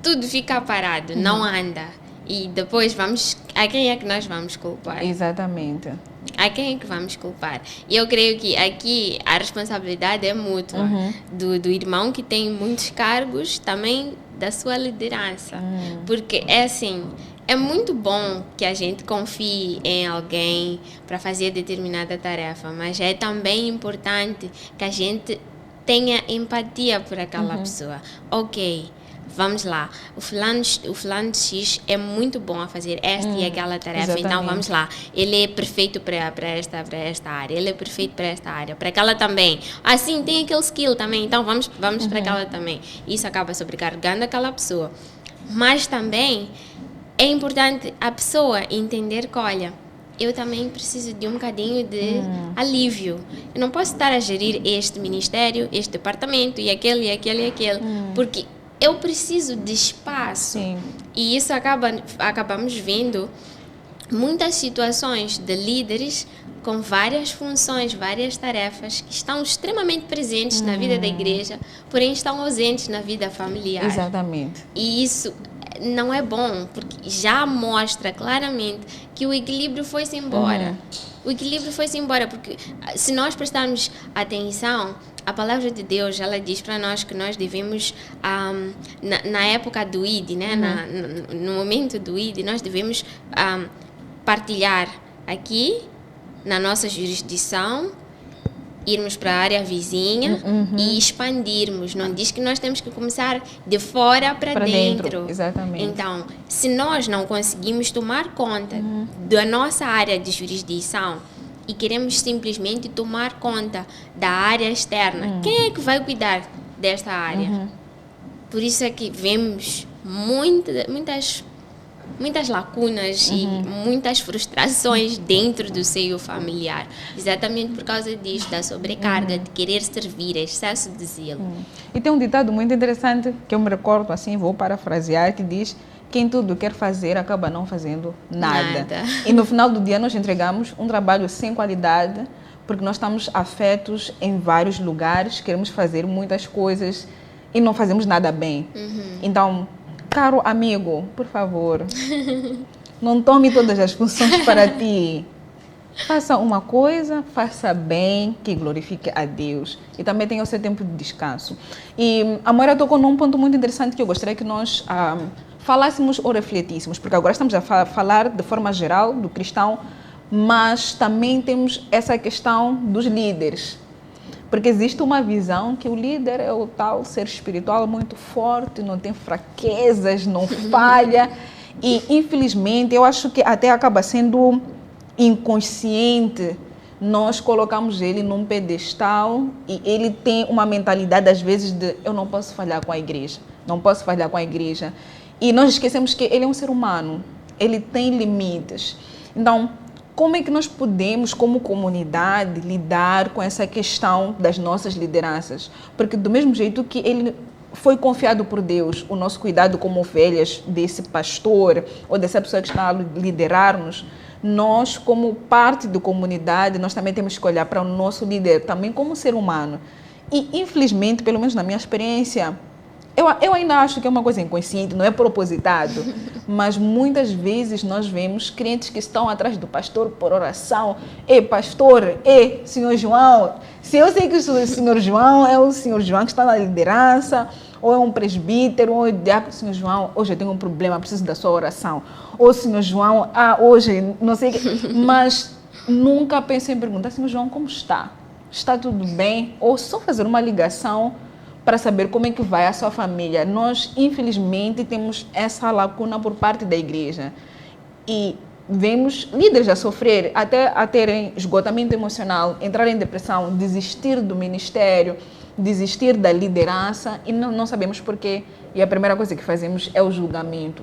tudo fica parado, não anda. E depois a quem é que nós vamos culpar? Exatamente. A quem é que vamos culpar? E eu creio que aqui a responsabilidade é mútua. Do irmão que tem muitos cargos, também da sua liderança. Porque é assim, é muito bom que a gente confie em alguém para fazer determinada tarefa, mas é também importante que a gente tenha empatia por aquela pessoa. Ok, vamos lá, o fulano de X é muito bom a fazer esta e aquela tarefa, exatamente. então vamos lá, ele é perfeito para esta área, ele é perfeito para esta área, para aquela também, assim, tem aquele skill também, então vamos para aquela também. Isso acaba sobrecarregando aquela pessoa, mas também é importante a pessoa entender que, olha, eu também preciso de um bocadinho de alívio. Eu não posso estar a gerir este ministério, este departamento e aquele, porque eu preciso de espaço. Sim. E isso acabamos vendo muitas situações de líderes com várias funções, várias tarefas que estão extremamente presentes na vida da igreja, porém estão ausentes na vida familiar. Exatamente. E isso não é bom, porque já mostra claramente que o equilíbrio foi-se embora. O equilíbrio foi-se embora, porque se nós prestarmos atenção, a palavra de Deus, ela diz para nós que nós devemos, na época do ID, né? No momento do ID, nós devemos partilhar aqui, na nossa jurisdição, irmos para a área vizinha e expandirmos. Não diz que nós temos que começar de fora para dentro. Exatamente. Então, se nós não conseguimos tomar conta da nossa área de jurisdição e queremos simplesmente tomar conta da área externa, quem é que vai cuidar desta área? Por isso é que vemos muitas lacunas e muitas frustrações dentro do seio familiar, exatamente por causa disso, da sobrecarga, de querer servir, excesso de zelo. E tem um ditado muito interessante que eu me recordo, assim, vou parafrasear, que diz: quem tudo quer fazer acaba não fazendo nada. E no final do dia nós entregamos um trabalho sem qualidade, porque nós estamos afetos em vários lugares, queremos fazer muitas coisas e não fazemos nada bem. Então, caro amigo, por favor, não tome todas as funções para ti. Faça uma coisa, faça bem, que glorifique a Deus. E também tenha o seu tempo de descanso. E a Moira tocou num ponto muito interessante que eu gostaria que nós falássemos ou refletíssemos, porque agora estamos a falar de forma geral do cristão, mas também temos essa questão dos líderes. Porque existe uma visão que o líder é o tal ser espiritual muito forte, não tem fraquezas, não falha. E, infelizmente, eu acho que até acaba sendo inconsciente. Nós colocamos ele num pedestal e ele tem uma mentalidade, às vezes, de eu não posso falhar com a igreja. Não posso falhar com a igreja. E nós esquecemos que ele é um ser humano. Ele tem limites. Então, como é que nós podemos, como comunidade, lidar com essa questão das nossas lideranças? Porque do mesmo jeito que ele foi confiado por Deus, o nosso cuidado como ovelhas desse pastor ou dessa pessoa que está a liderar-nos, nós, como parte da comunidade, nós também temos que olhar para o nosso líder também como ser humano. E, infelizmente, pelo menos na minha experiência, eu ainda acho que é uma coisa inconsciente, não é propositado, mas muitas vezes nós vemos crentes que estão atrás do pastor por oração. Ei, pastor, ei, senhor João, se eu sei que o senhor João é o senhor João que está na liderança, ou é um presbítero, ou é diácono, senhor João, hoje eu tenho um problema, preciso da sua oração. Ou senhor João, hoje não sei o que, mas nunca penso em perguntar, senhor João, como está? Está tudo bem? Ou só fazer uma ligação para saber como é que vai a sua família. Nós, infelizmente, temos essa lacuna por parte da igreja. E vemos líderes a sofrer, até a terem esgotamento emocional, entrar em depressão, desistir do ministério, desistir da liderança, e não sabemos porquê. E a primeira coisa que fazemos é o julgamento.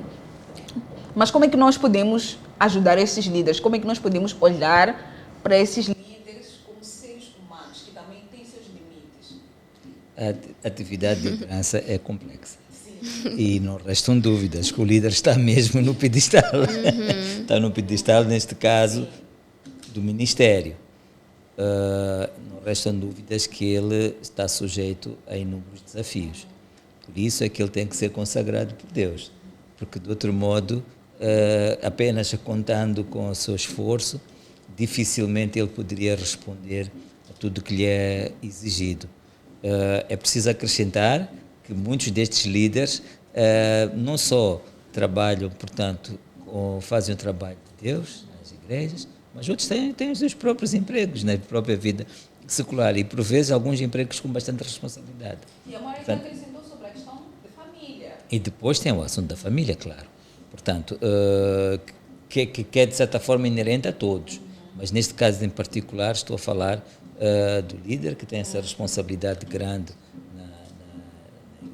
Mas como é que nós podemos ajudar esses líderes? Como é que nós podemos olhar para esses líderes como seres humanos, que também têm seus limites? A atividade de liderança é complexa. Sim. E não restam dúvidas que o líder está mesmo no pedestal. Está no pedestal, neste caso, do ministério. Não restam dúvidas que ele está sujeito a inúmeros desafios. Por isso é que ele tem que ser consagrado por Deus. Porque, de outro modo, apenas contando com o seu esforço, dificilmente ele poderia responder a tudo que lhe é exigido. É preciso acrescentar que muitos destes líderes não só trabalham, portanto, fazem o trabalho de Deus nas igrejas, mas outros têm os seus próprios empregos na própria vida secular e, por vezes, alguns empregos com bastante responsabilidade. E a Mónica acrescentou sobre a questão da família. E depois tem o assunto da família, claro. Portanto, que é, de certa forma, inerente a todos. Mas, neste caso em particular, estou a falar do líder que tem essa responsabilidade grande na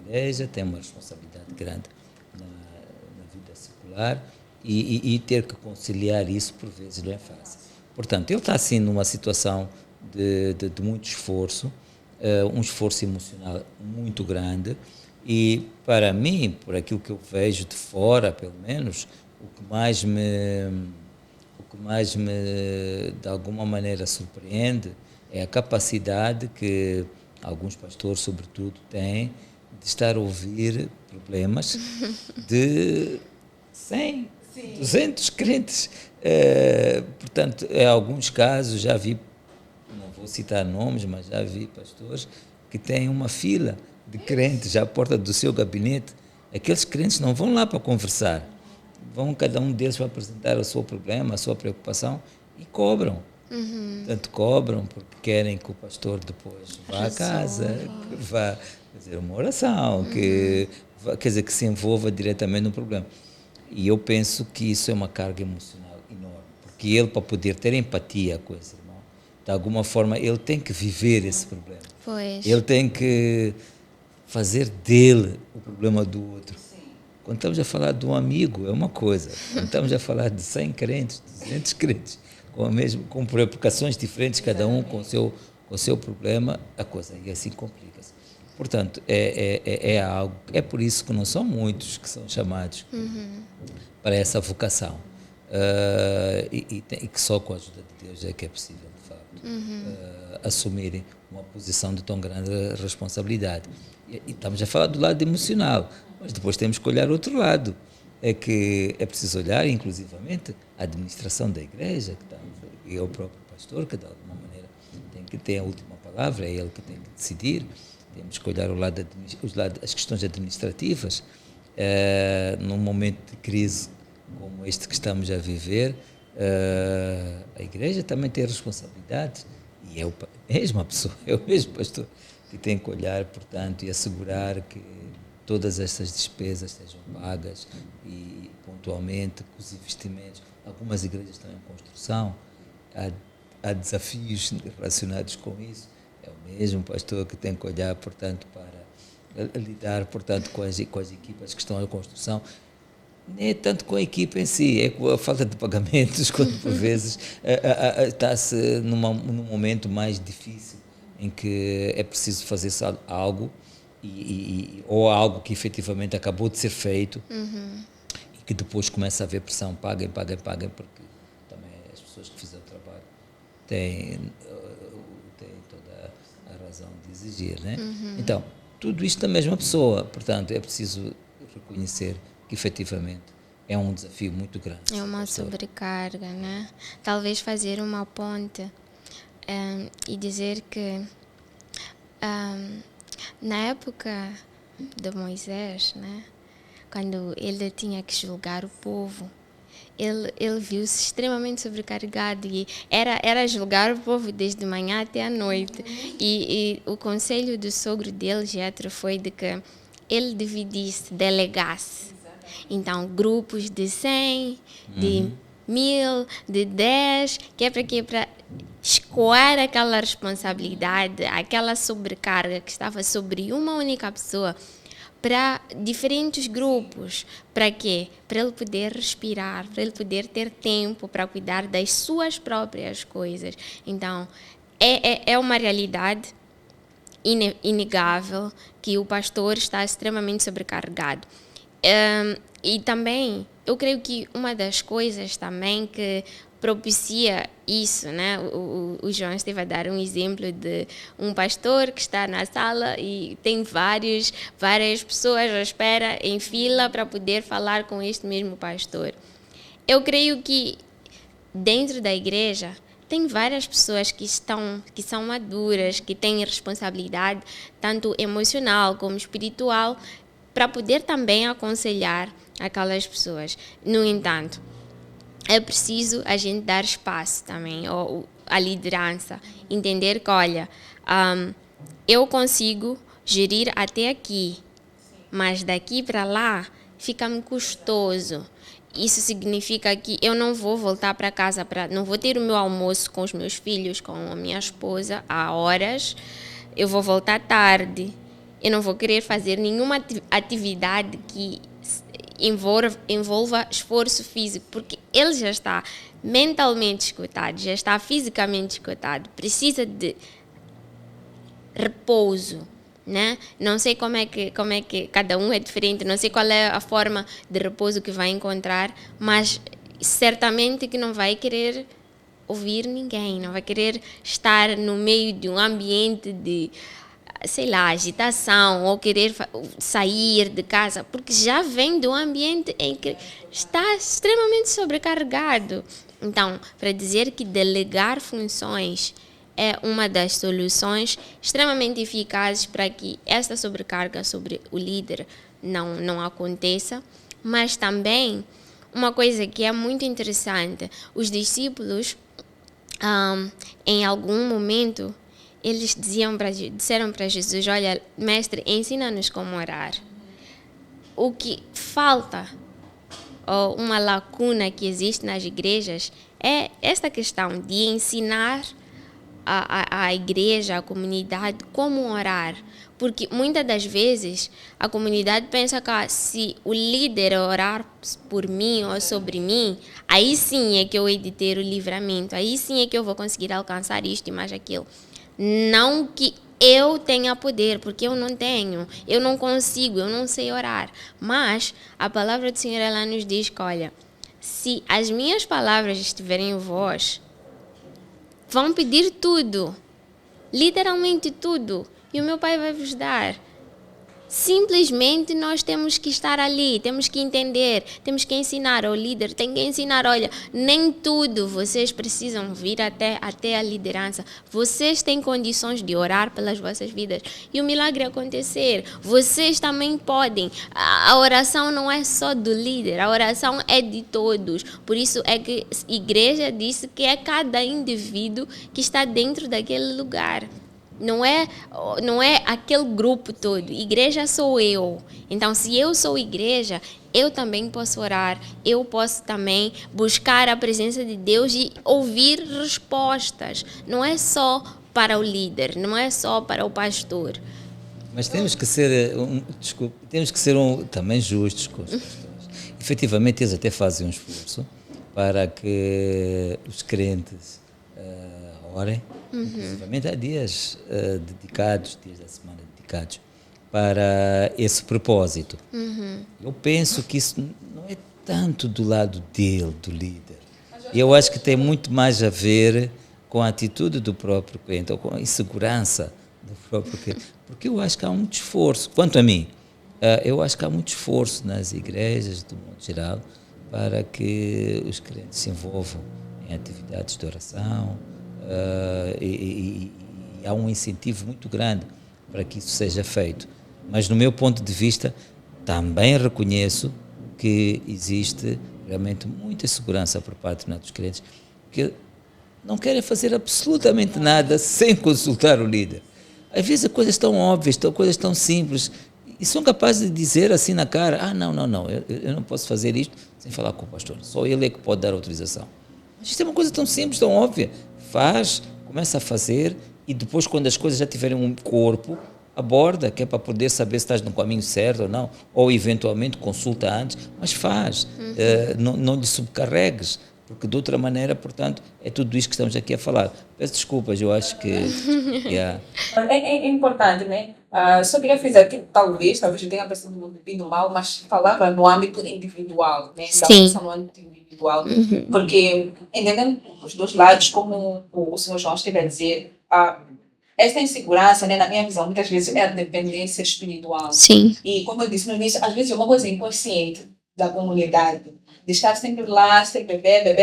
igreja, tem uma responsabilidade grande na vida secular e ter que conciliar isso por vezes não é fácil. Portanto, ele está assim numa situação de muito esforço, um esforço emocional muito grande e para mim, por aquilo que eu vejo de fora, pelo menos, o que mais me de alguma maneira surpreende é a capacidade que alguns pastores, sobretudo, têm de estar a ouvir problemas de 100, 200 crentes. Portanto, em alguns casos já vi, não vou citar nomes, mas já vi pastores que têm uma fila de crentes à porta do seu gabinete. Aqueles crentes não vão lá para conversar, cada um deles vai apresentar o seu problema, a sua preocupação e cobram. Portanto, cobram porque querem que o pastor depois vá à casa, que vá fazer uma oração, que se envolva diretamente no problema. E eu penso que isso é uma carga emocional enorme, porque ele, para poder ter empatia com esse irmão, de alguma forma, ele tem que viver esse problema. Pois. Ele tem que fazer dele o problema do outro. Quando estamos a falar de um amigo, é uma coisa. Quando estamos a falar de 100 crentes, 200 crentes, com preocupações diferentes, cada um com o seu problema, a coisa e assim complica-se. Portanto, é algo. É por isso que não são muitos que são chamados para essa vocação. E que só com a ajuda de Deus é que é possível, de facto, assumirem uma posição de tão grande responsabilidade. E estamos a falar do lado emocional, mas depois temos que olhar o outro lado. É que é preciso olhar, inclusivamente, a administração da igreja, e é o próprio pastor, que de alguma maneira tem que ter a última palavra, é ele que tem que decidir. Temos que olhar as questões administrativas. Num momento de crise como este que estamos a viver, a igreja também tem responsabilidades, e é a mesma pessoa, é o mesmo pastor que tem que olhar, portanto, e assegurar que todas essas despesas sejam pagas e pontualmente com os investimentos. Algumas igrejas estão em construção, há desafios relacionados com isso. É o mesmo pastor que tem que olhar, portanto, para lidar, portanto, com as equipas que estão em construção. nem é tanto com a equipa em si, é com a falta de pagamentos, quando por vezes está-se num momento mais difícil, em que é preciso fazer algo, ou algo que efetivamente acabou de ser feito, e que depois começa a haver pressão, paguem, porque também as pessoas que fizeram o trabalho têm toda a razão de exigir, né? Então, tudo isto da mesma pessoa, portanto, é preciso reconhecer que efetivamente é um desafio muito grande. É uma sobrecarga, né? Talvez fazer uma ponte e dizer que na época de Moisés, né, quando ele tinha que julgar o povo, ele viu-se extremamente sobrecarregado e era julgar o povo desde manhã até a noite. E o conselho do sogro dele, Jetro, foi de que ele dividisse, delegasse. Então, grupos de 100, de 1000, de 10, que é para quê? Para escoar aquela responsabilidade, aquela sobrecarga que estava sobre uma única pessoa para diferentes grupos. Para quê? Para ele poder respirar, para ele poder ter tempo para cuidar das suas próprias coisas. Então, é uma realidade inegável que o pastor está extremamente sobrecarregado. E também, eu creio que uma das coisas também que propicia isso, né? O João esteve a dar um exemplo de um pastor que está na sala e tem várias pessoas à espera em fila para poder falar com este mesmo pastor. Eu creio que dentro da igreja tem várias pessoas que são maduras, que têm responsabilidade tanto emocional como espiritual para poder também aconselhar aquelas pessoas. No entanto, é preciso a gente dar espaço também, ou a liderança, entender que, olha, eu consigo gerir até aqui, mas daqui para lá fica-me custoso. Isso significa que eu não vou voltar para casa, não vou ter o meu almoço com os meus filhos, com a minha esposa, há horas, eu vou voltar tarde, eu não vou querer fazer nenhuma atividade que envolva esforço físico, porque ele já está mentalmente esgotado, já está fisicamente esgotado, precisa de repouso, né? Não sei como é que cada um é diferente, não sei qual é a forma de repouso que vai encontrar, mas certamente que não vai querer ouvir ninguém, não vai querer estar no meio de um ambiente de, sei lá, agitação, ou querer sair de casa, porque já vem de um ambiente em que está extremamente sobrecarregado. Então, para dizer que delegar funções é uma das soluções extremamente eficazes para que esta sobrecarga sobre o líder não aconteça, mas também uma coisa que é muito interessante, os discípulos, em algum momento, eles disseram para Jesus, olha, mestre, ensina-nos como orar. O que falta, ou uma lacuna que existe nas igrejas, é esta questão de ensinar a igreja, a comunidade, como orar. Porque muitas das vezes a comunidade pensa que se o líder orar por mim ou sobre mim, aí sim é que eu hei de ter o livramento, aí sim é que eu vou conseguir alcançar isto e mais aquilo. Não que eu tenha poder, porque eu não tenho, eu não consigo, eu não sei orar. Mas a palavra do Senhor, ela nos diz que, olha, se as minhas palavras estiverem em vós, vão pedir tudo, literalmente tudo, e o meu Pai vai vos dar. Simplesmente nós temos que estar ali, temos que entender, temos que ensinar. O líder tem que ensinar, olha, nem tudo vocês precisam vir até a liderança. Vocês têm condições de orar pelas vossas vidas e o milagre acontecer. Vocês também podem. A oração não é só do líder, a oração é de todos. Por isso é que a igreja disse que é cada indivíduo que está dentro daquele lugar. Não é aquele grupo todo. Igreja sou eu. Então, se eu sou igreja, eu também posso orar. Eu posso também buscar a presença de Deus e ouvir respostas. Não é só para o líder, não é só para o pastor. Mas temos que ser também justos com os pastores. efetivamente eles até fazem um esforço para que os crentes orem. Inclusivamente há dias dedicados, dias da semana dedicados para esse propósito. Eu penso que isso não é tanto do lado dele, do líder. Eu acho que tem muito mais a ver com a atitude do próprio crente, ou com a insegurança do próprio crente. Porque eu acho que há muito esforço, quanto a mim, eu acho que há muito esforço nas igrejas, do modo geral, para que os crentes se envolvam em atividades de oração, e há um incentivo muito grande para que isso seja feito. Mas, no meu ponto de vista, também reconheço que existe realmente muita insegurança por parte dos crentes, que não querem fazer absolutamente nada sem consultar o líder. Às vezes, coisas tão óbvias, coisas tão simples, e são capazes de dizer assim na cara: não, eu não posso fazer isto sem falar com o pastor, só ele é que pode dar autorização. Mas isto é uma coisa tão simples, tão óbvia. Faz, começa a fazer, e depois, quando as coisas já tiverem um corpo, aborda, que é para poder saber se estás no caminho certo ou não, ou eventualmente consulta antes, mas faz, não lhe subcarregues, porque de outra maneira, portanto, é tudo isto que estamos aqui a falar. Peço desculpas, eu acho que... É importante, né? Só queria dizer que talvez eu tenha pensado no âmbito mal, mas falava no âmbito individual, né? Sim. No âmbito individual, porque entendendo os dois lados, como o senhor João esteve a dizer, esta insegurança, né, na minha visão, muitas vezes é a dependência espiritual. Sim. E como eu disse no início, às vezes é uma coisa inconsciente da comunidade, de estar sempre lá, sempre beber.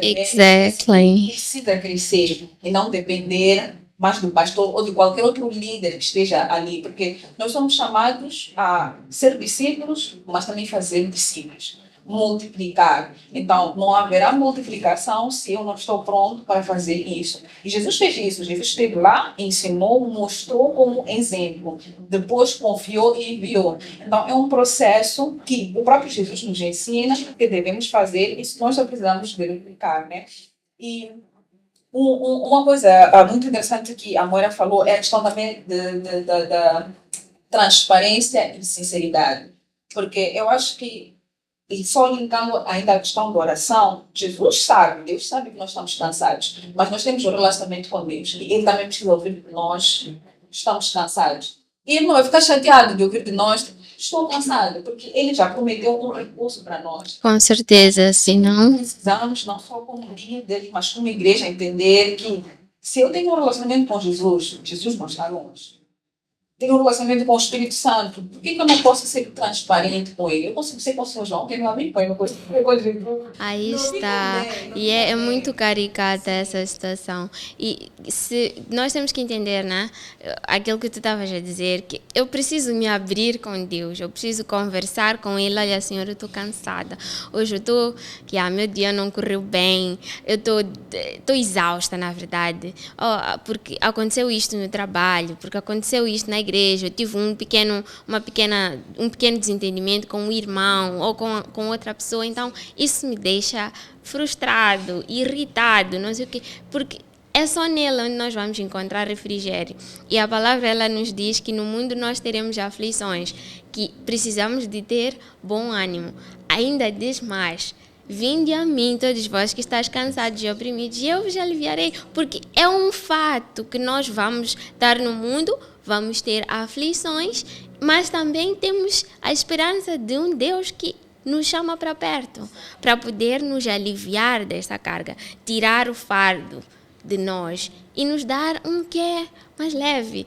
Exactly. Precisa crescer e não depender mais do pastor ou de qualquer outro líder que esteja ali, porque nós somos chamados a ser discípulos, mas também fazer discípulos. Multiplicar. Então, não haverá multiplicação se eu não estou pronto para fazer isso. E Jesus fez isso. Jesus esteve lá, ensinou, mostrou como exemplo. Depois confiou e enviou. Então, é um processo que o próprio Jesus nos ensina que devemos fazer, e nós só precisamos verificar, né? E uma coisa muito interessante que a Moira falou é a questão também da transparência e sinceridade. Porque eu acho que, e só linkando ainda a questão da oração, Jesus sabe, Deus sabe que nós estamos cansados, mas nós temos um relacionamento com Deus e Ele também precisa ouvir que nós estamos cansados. E Ele não vai ficar chateado de ouvir de nós: estou cansado, porque Ele já prometeu um recurso para nós. Com certeza, senão... Precisamos, não só como líder, mas como igreja, entender que se eu tenho um relacionamento com Jesus, Jesus não está longe. Tenho um relacionamento com o Espírito Santo, por que eu não posso ser transparente com ele? Eu consigo ser com o Sr. João, que é meu amigo, põe uma coisa. Aí está. E é muito caricata essa situação. E se nós temos que entender, né? Aquilo que tu estavas a dizer, que eu preciso me abrir com Deus, eu preciso conversar com Ele. Olha, Senhor, eu estou cansada. Hoje eu estou, meu dia não correu bem, eu estou exausta, na verdade. Porque aconteceu isto no trabalho, porque aconteceu isto na igreja, eu tive um pequeno desentendimento com um irmão ou com outra pessoa, então isso me deixa frustrado, irritado, não sei o quê, porque é só nele onde nós vamos encontrar refrigério. E a palavra, ela nos diz que no mundo nós teremos aflições, que precisamos de ter bom ânimo. Ainda diz mais: vinde a mim, todos vós que estáis cansados e oprimidos, e eu vos aliviarei. Porque é um fato que nós vamos estar no mundo, vamos ter aflições, mas também temos a esperança de um Deus que nos chama para perto, para poder nos aliviar dessa carga, tirar o fardo de nós e nos dar um que é mais leve.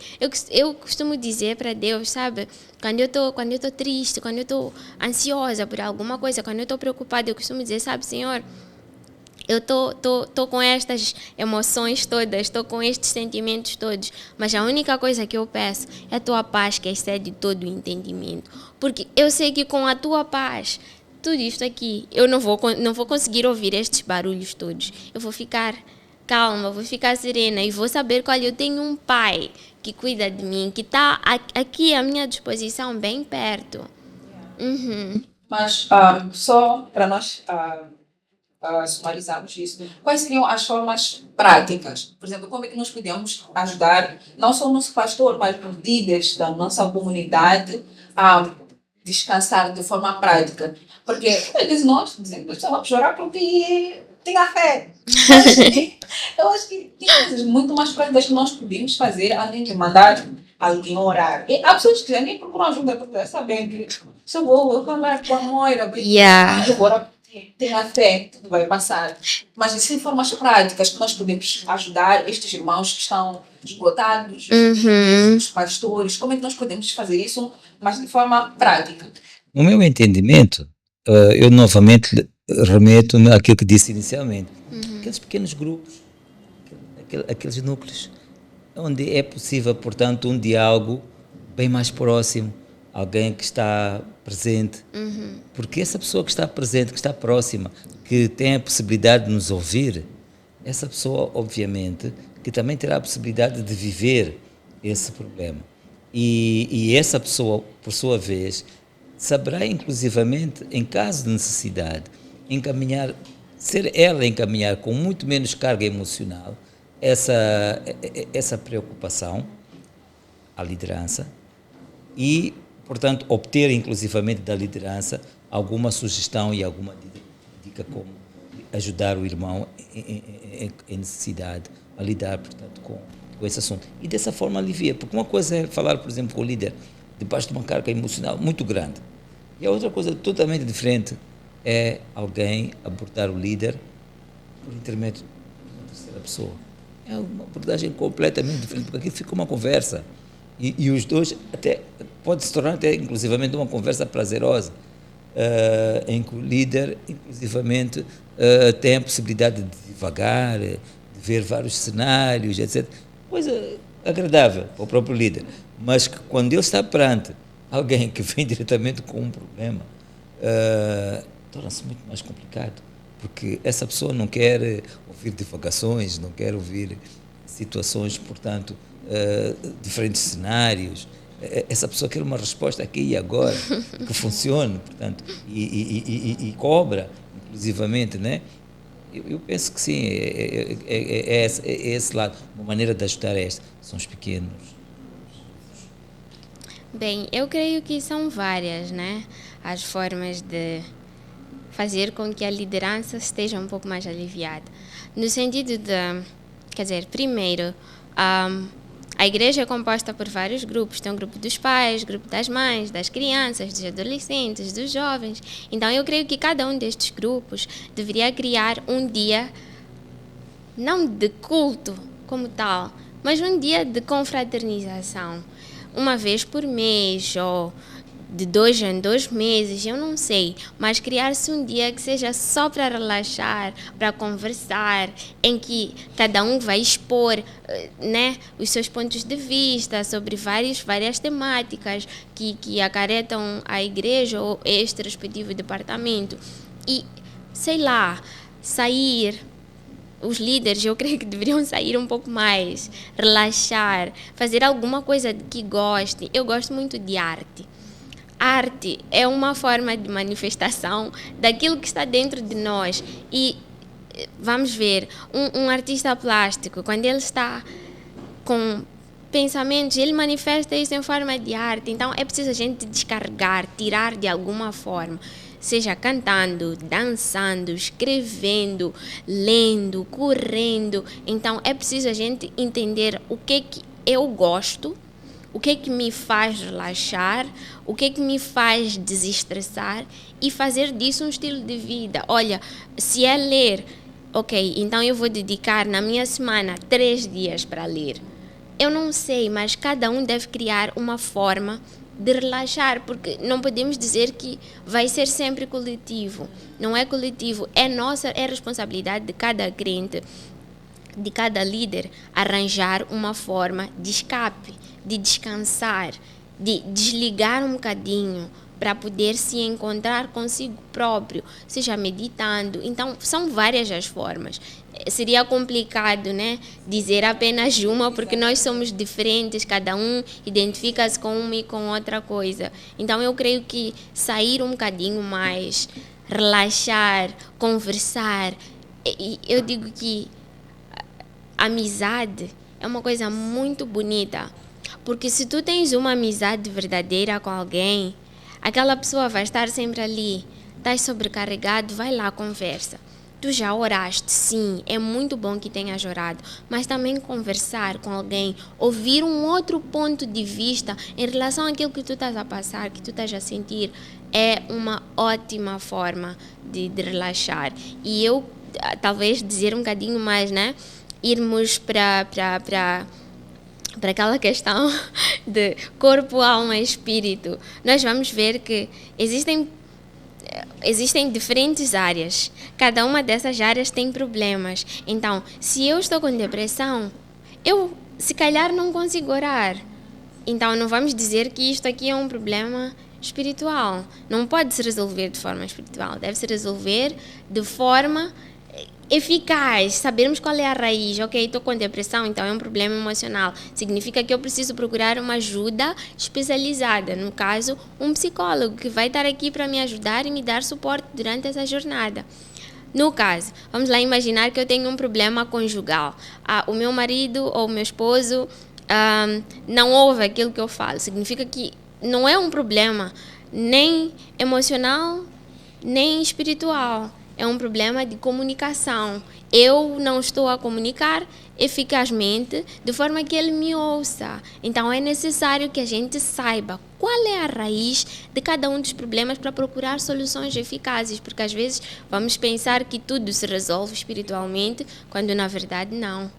Eu costumo dizer para Deus, sabe, quando eu estou triste, quando eu estou ansiosa por alguma coisa, quando eu estou preocupada, eu costumo dizer, sabe, Senhor, eu tô com estas emoções todas, estou com estes sentimentos todos, mas a única coisa que eu peço é a tua paz, que excede todo o entendimento, porque eu sei que com a tua paz, tudo isto aqui, eu não vou conseguir ouvir estes barulhos todos, eu vou ficar calma, vou ficar serena e vou saber que, olha, eu tenho um pai que cuida de mim, que está aqui à minha disposição, bem perto. Mas só para nós sumarizarmos isso, quais seriam as formas práticas? Por exemplo, como é que nós podemos ajudar não só o nosso pastor, mas os líderes da nossa comunidade a descansar de forma prática? Porque às vezes nós dizemos, vamos chorar porque tenha fé. Mas eu acho que tem coisas muito mais práticas que nós podemos fazer além de mandar alguém orar. E há pessoas que já nem procuram ajuda porque sabem que se eu vou falar com a Moira, eu vou orar, tenha fé, tudo vai passar. Mas existem formas práticas que nós podemos ajudar estes irmãos que estão esgotados, os pastores. Como é que nós podemos fazer isso, mas de forma prática? No meu entendimento, eu novamente remeto àquilo que disse inicialmente. Aqueles pequenos grupos, aqueles núcleos, onde é possível, portanto, um diálogo bem mais próximo, alguém que está presente. Porque essa pessoa que está presente, que está próxima, que tem a possibilidade de nos ouvir, essa pessoa, obviamente, que também terá a possibilidade de viver esse problema. E essa pessoa, por sua vez, saberá, inclusivamente, em caso de necessidade, ser ela a encaminhar com muito menos carga emocional essa preocupação à liderança e, portanto, obter, inclusivamente, da liderança alguma sugestão e alguma dica como ajudar o irmão em necessidade a lidar, portanto, com esse assunto. E dessa forma alivia, porque uma coisa é falar, por exemplo, com o líder debaixo de uma carga emocional muito grande, e a outra coisa totalmente diferente é alguém abordar o líder por intermédio de uma terceira pessoa. É uma abordagem completamente diferente, porque aqui fica uma conversa. E os dois até pode se tornar até inclusivamente uma conversa prazerosa, em que o líder inclusivamente tem a possibilidade de divagar, de ver vários cenários, etc. Coisa agradável para o próprio líder. Mas que quando ele está perante alguém que vem diretamente com um problema, torna-se muito mais complicado, porque essa pessoa não quer ouvir divagações, não quer ouvir situações, portanto, diferentes cenários. Essa pessoa quer uma resposta aqui e agora, que funcione, portanto, e cobra, inclusivamente, né? Eu penso que sim, é esse lado, uma maneira de ajudar são os pequenos. Bem, eu creio que são várias, né, as formas de fazer com que a liderança esteja um pouco mais aliviada. No sentido de, quer dizer, primeiro, a igreja é composta por vários grupos. Tem um grupo dos pais, grupo das mães, das crianças, dos adolescentes, dos jovens. Então, eu creio que cada um destes grupos deveria criar um dia, não de culto como tal, mas um dia de confraternização. Uma vez por mês, ou de 2 em 2 meses, eu não sei, mas criar-se um dia que seja só para relaxar, para conversar, em que cada um vai expor, né, os seus pontos de vista sobre várias temáticas que acarretam a igreja ou este respectivo departamento. E, sei lá, sair. Os líderes, eu creio que deveriam sair um pouco mais, relaxar, fazer alguma coisa que gostem. Eu gosto muito de arte. Arte é uma forma de manifestação daquilo que está dentro de nós. E vamos ver, um artista plástico, quando ele está com pensamentos, ele manifesta isso em forma de arte. Então é preciso a gente descarregar, tirar de alguma forma. Seja cantando, dançando, escrevendo, lendo, correndo. Então é preciso a gente entender o que eu gosto, o que me faz relaxar, o que me faz desestressar e fazer disso um estilo de vida. Olha, se é ler, ok, então eu vou dedicar na minha semana 3 dias para ler. Eu não sei, mas cada um deve criar uma forma de relaxar, porque não podemos dizer que vai ser sempre coletivo. Não é coletivo, é responsabilidade de cada crente, de cada líder, arranjar uma forma de escape, de descansar, de desligar um bocadinho para poder se encontrar consigo próprio, seja meditando. Então, são várias as formas. Seria complicado, né, dizer apenas uma, porque nós somos diferentes, cada um identifica-se com uma e com outra coisa. Então, eu creio que sair um bocadinho mais, relaxar, conversar. E eu digo que a amizade é uma coisa muito bonita, porque se tu tens uma amizade verdadeira com alguém, aquela pessoa vai estar sempre ali, estás sobrecarregado, vai lá, conversa. Tu já oraste, sim, é muito bom que tenhas orado, mas também conversar com alguém, ouvir um outro ponto de vista em relação àquilo que tu estás a passar, que tu estás a sentir, é uma ótima forma de relaxar. E eu, talvez, dizer um bocadinho mais, né? Irmos para aquela questão de corpo, alma e espírito. Nós vamos ver que existem diferentes áreas. Cada uma dessas áreas tem problemas. Então, se eu estou com depressão, eu se calhar não consigo orar. Então, não vamos dizer que isto aqui é um problema espiritual. Não pode se resolver de forma espiritual. Deve se resolver de forma eficaz, sabermos qual é a raiz. Ok, estou com depressão, então é um problema emocional. Significa que eu preciso procurar uma ajuda especializada, no caso, um psicólogo que vai estar aqui para me ajudar e me dar suporte durante essa jornada. No caso, vamos lá imaginar que eu tenho um problema conjugal. O meu marido ou o meu esposo não ouve aquilo que eu falo. Significa que não é um problema nem emocional, nem espiritual. É um problema de comunicação. Eu não estou a comunicar eficazmente de forma que ele me ouça. Então é necessário que a gente saiba qual é a raiz de cada um dos problemas para procurar soluções eficazes, porque às vezes vamos pensar que tudo se resolve espiritualmente, quando na verdade não.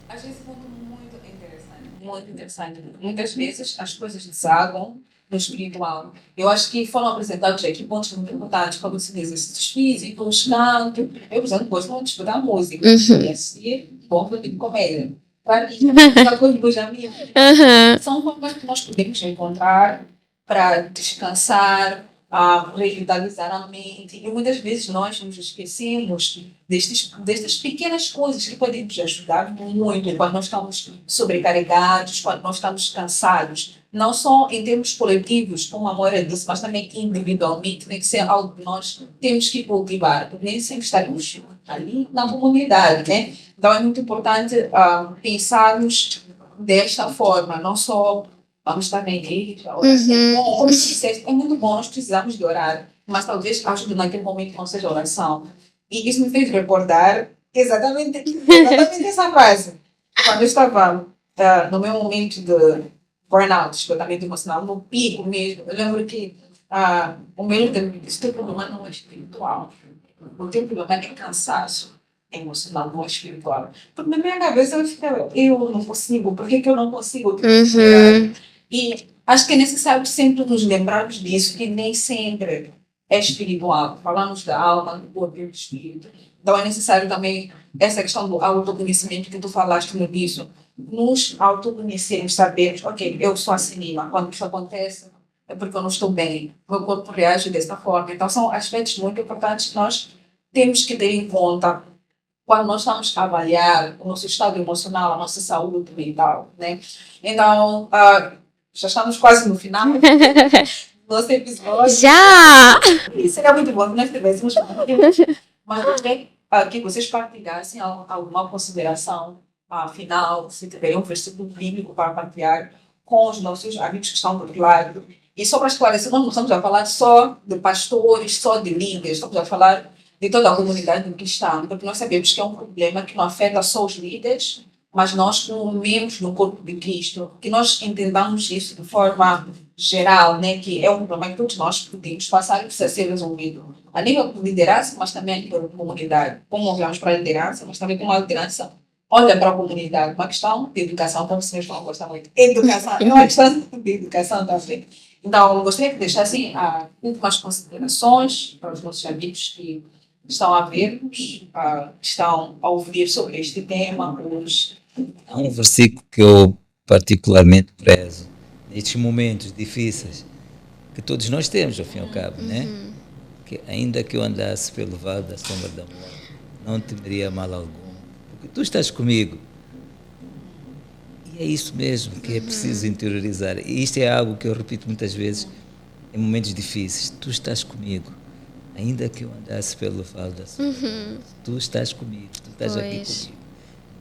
Às vezes é muito interessante. Muito interessante. Muitas vezes as coisas desagam no espiritual. Eu acho que foram apresentados aqui pontos muito importantes para você fazer exercícios físicos, canto. Eu, por exemplo, gosto muito de escutar música. E assistir bom de comédia. Para mim, uma coisa dos amigos. São formas que nós podemos encontrar para descansar, revitalizar a mente. E muitas vezes nós nos esquecemos destas pequenas coisas que podem nos ajudar muito quando nós estamos sobrecarregados, quando nós estamos cansados. Não só em termos coletivos, como a Moira disse, mas também individualmente. Tem que ser algo que nós temos que cultivar, porque nem sempre estaremos ali na comunidade, né? Então é muito importante pensarmos desta forma, não só vamos estar na igreja, orar. É bom, como disseste, é muito bom, nós precisamos de orar, mas talvez ajude naquele momento que não seja oração. E isso me fez recordar exatamente essa frase. Quando eu estava no meu momento de burnout, esgotamento emocional, no pico mesmo, eu lembro que o meu líder me disse: o teu problema não é espiritual, o teu problema é cansaço emocional, não é espiritual. Porque na minha cabeça eu ficava: eu não consigo, por que eu não consigo? E acho que é necessário sempre nos lembrarmos disso, que nem sempre é espiritual. Falamos da alma, do corpo e do espírito. Então é necessário também essa questão do autoconhecimento que tu falaste no início. Nos autoconhecermos, sabermos, ok, eu sou assim, mas quando isso acontece é porque eu não estou bem, o meu corpo reage dessa forma. Então são aspectos muito importantes que nós temos que ter em conta quando nós estamos a avaliar o nosso estado emocional, a nossa saúde mental, né? Então, já estamos quase no final do nosso episódio. Já! Seria muito bom se nós tivéssemos mas também que vocês partilhassem alguma consideração final, se tiverem um versículo bíblico para partilhar com os nossos amigos que estão do outro lado. E só para esclarecer, nós não estamos a falar só de pastores, só de líderes, estamos a falar de toda a comunidade cristã, porque nós sabemos que é um problema que não afeta só os líderes, mas nós como membros do corpo de Cristo, que nós entendamos isso de forma geral, né, que é um problema que todos nós podemos passar e precisa ser resolvido a nível de liderança, mas também a nível de comunidade. Como olhamos para a liderança, mas também como a liderança olha para a comunidade. Uma questão de educação, como vocês vão gostar muito. Educação, é uma questão de educação também. Então, gostaria de deixar assim, últimas considerações para os nossos amigos que estão a ver-nos, que estão a ouvir sobre este tema hoje. Há um versículo que eu particularmente prezo nestes momentos difíceis que todos nós temos, ao fim e ao cabo, né? Que ainda que eu andasse pelo vale da sombra da morte, não temeria mal algum, porque tu estás comigo. E é isso mesmo que é preciso interiorizar. E isto é algo que eu repito muitas vezes em momentos difíceis. Tu estás comigo. Ainda que eu andasse pelo vale da sombra da morte, tu estás comigo. Tu estás aqui comigo.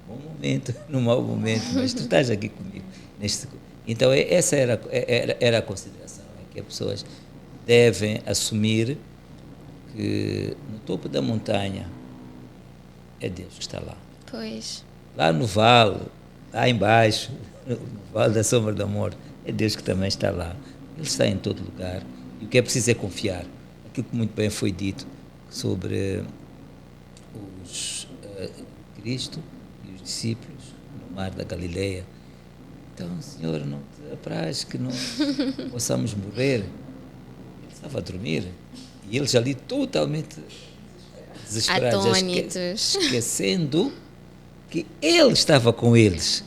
No bom momento, no mau momento, mas tu estás aqui comigo. Então, essa era a consideração, que as pessoas devem assumir que no topo da montanha é Deus que está lá. Pois. Lá no vale, lá embaixo, no vale da sombra da morte, é Deus que também está lá. Ele está em todo lugar. E o que é preciso é confiar. Aquilo que muito bem foi dito sobre Cristo e os discípulos no mar da Galileia. Então, Senhor, não te apraz que não possamos morrer. Ele estava a dormir. E eles ali totalmente desesperados, Atônitos. esquecendo que Ele estava com eles,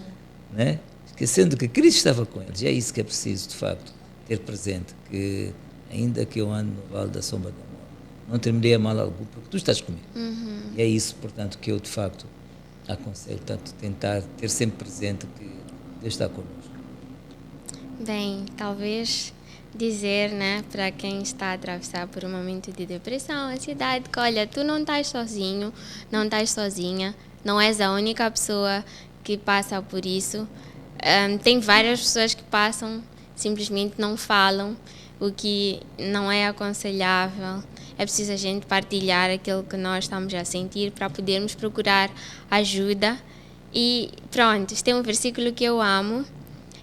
né? Esquecendo que Cristo estava com eles. E é isso que é preciso, de facto, ter presente, que ainda que eu ande no vale da sombra da morte, não temerei a mal algum, porque tu estás comigo. E é isso, portanto, que eu, de facto, aconselho, tanto tentar ter sempre presente que Deus está connosco. Bem, talvez dizer, né, para quem está a atravessar por um momento de depressão, ansiedade, que olha, tu não estás sozinho, não estás sozinha, não és a única pessoa que passa por isso. Tem várias pessoas que passam, simplesmente não falam, o que não é aconselhável. É preciso a gente partilhar aquilo que nós estamos a sentir para podermos procurar ajuda. E pronto, tem um versículo que eu amo,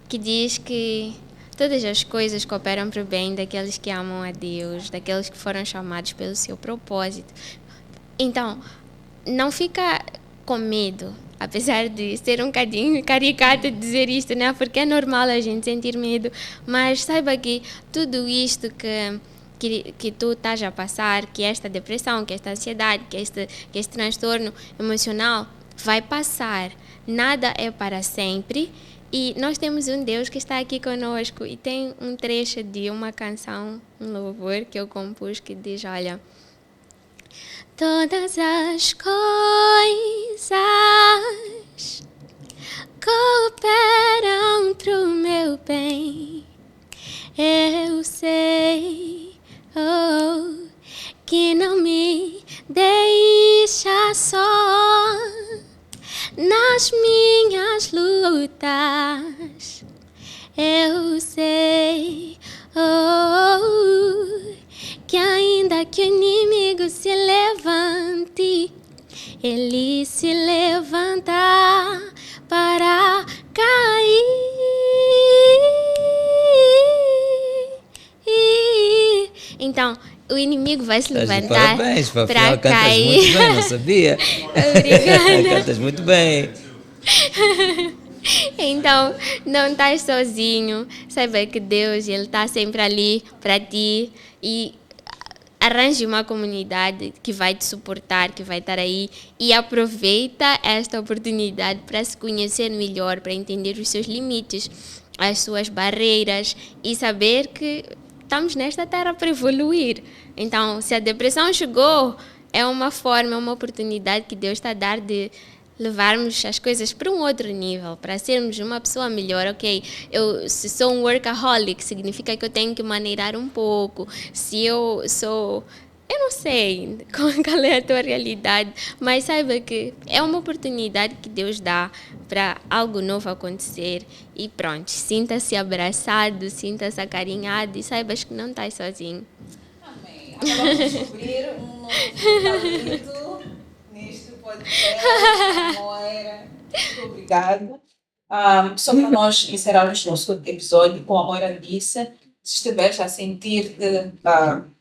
que diz que todas as coisas cooperam para o bem daqueles que amam a Deus, daqueles que foram chamados pelo seu propósito. Então, não fica com medo, apesar de ser um bocadinho caricato dizer isto, né? Porque é normal a gente sentir medo, mas saiba que tudo isto que tu estás a passar, que esta depressão, que esta ansiedade, que este transtorno emocional vai passar. Nada é para sempre. E nós temos um Deus que está aqui conosco. E tem um trecho de uma canção, um louvor que eu compus, que diz, olha: todas as coisas cooperam pro meu bem. Eu sei, que não me deixa só nas minhas lutas. Eu sei, que ainda que o inimigo se levante, ele se levanta para cair. Então, o inimigo vai se levantar para cair. Muito bem, não sabia. Obrigada. Cantas muito bem. Então, não estás sozinho. Saiba que Deus, Ele está sempre ali para ti. E arranje uma comunidade que vai te suportar, que vai estar aí. E aproveita esta oportunidade para se conhecer melhor, para entender os seus limites, as suas barreiras e saber que estamos nesta terra para evoluir. Então, se a depressão chegou, é uma forma, é uma oportunidade que Deus está a dar de levarmos as coisas para um outro nível, para sermos uma pessoa melhor. Ok, se sou um workaholic, significa que eu tenho que maneirar um pouco. Se eu não sei qual é a tua realidade, mas saiba que é uma oportunidade que Deus dá para algo novo acontecer. E pronto, sinta-se abraçado, sinta-se acarinhado e saibas que não estás sozinho. Amém. Acabamos de descobrir um novo talento neste podcast. Moira, muito obrigada. Só para nós encerrarmos nosso episódio, como a Moira disse, se estiveres a sentir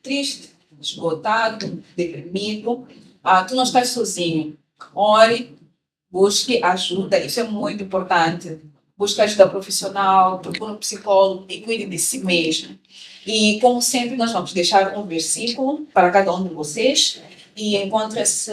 triste, esgotado, deprimido, tu não estás sozinho. Ore, busque ajuda, isso é muito importante. Busque ajuda profissional, procure um psicólogo e cuide de si mesmo. E, como sempre, nós vamos deixar um versículo para cada um de vocês. E encontra-se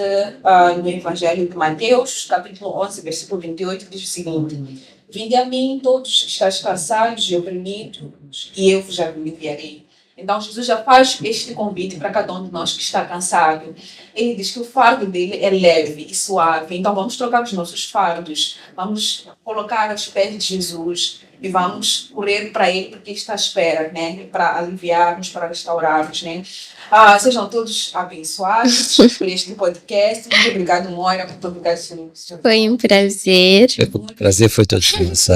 no Evangelho de Mateus, capítulo 11, versículo 28, diz o seguinte: vinde a mim todos que estáis cansados e oprimidos, e eu vos aliviarei. Então, Jesus já faz este convite para cada um de nós que está cansado. Ele diz que o fardo dele é leve e suave. Então, vamos trocar os nossos fardos. Vamos colocar aos pés de Jesus e vamos correr para Ele, porque está à espera, né? Para aliviar-nos, para restaurar-nos, né? Sejam todos abençoados por este podcast. Muito obrigado, Moira. Muito obrigado, senhor. Foi um prazer. O prazer foi todo nosso.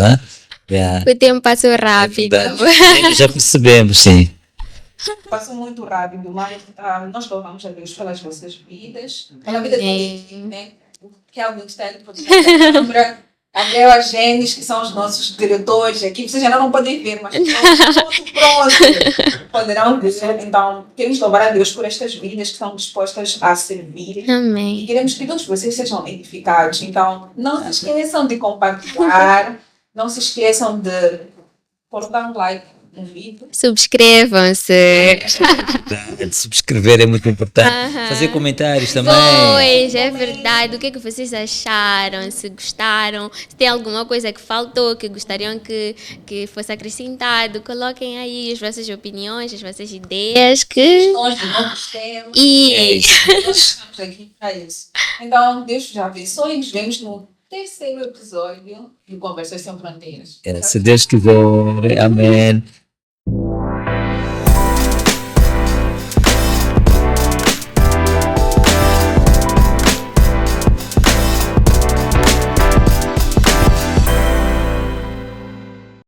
O tempo passou rápido. Já percebemos, sim. Passou muito rápido, mas nós louvamos a Deus pelas vossas vidas, pela vida de vocês, né? Que é alguém que está ali por câmera. Gabriel, a Genes, que são os nossos diretores aqui, vocês ainda não podem ver, mas estão muito prontos. Poderão ver. Então, queremos louvar a Deus por estas vidas que estão dispostas a servir. Amém. E queremos que todos vocês sejam edificados. Então, não se esqueçam de compartilhar, não se esqueçam de colocar um like no vídeo. Subscrevam-se. De subscrever é muito importante. Fazer comentários também. Pois, é verdade. O que é que vocês acharam? Se gostaram? Se tem alguma coisa que faltou, que gostariam que fosse acrescentado, coloquem aí as vossas opiniões, as vossas ideias. Que... Nós de novos temas. Isso. Nós estamos aqui para isso. Então, Deus já abençoe e nos vemos no terceiro episódio de Conversas Sem Fronteiras. Se Deus quiser, amém.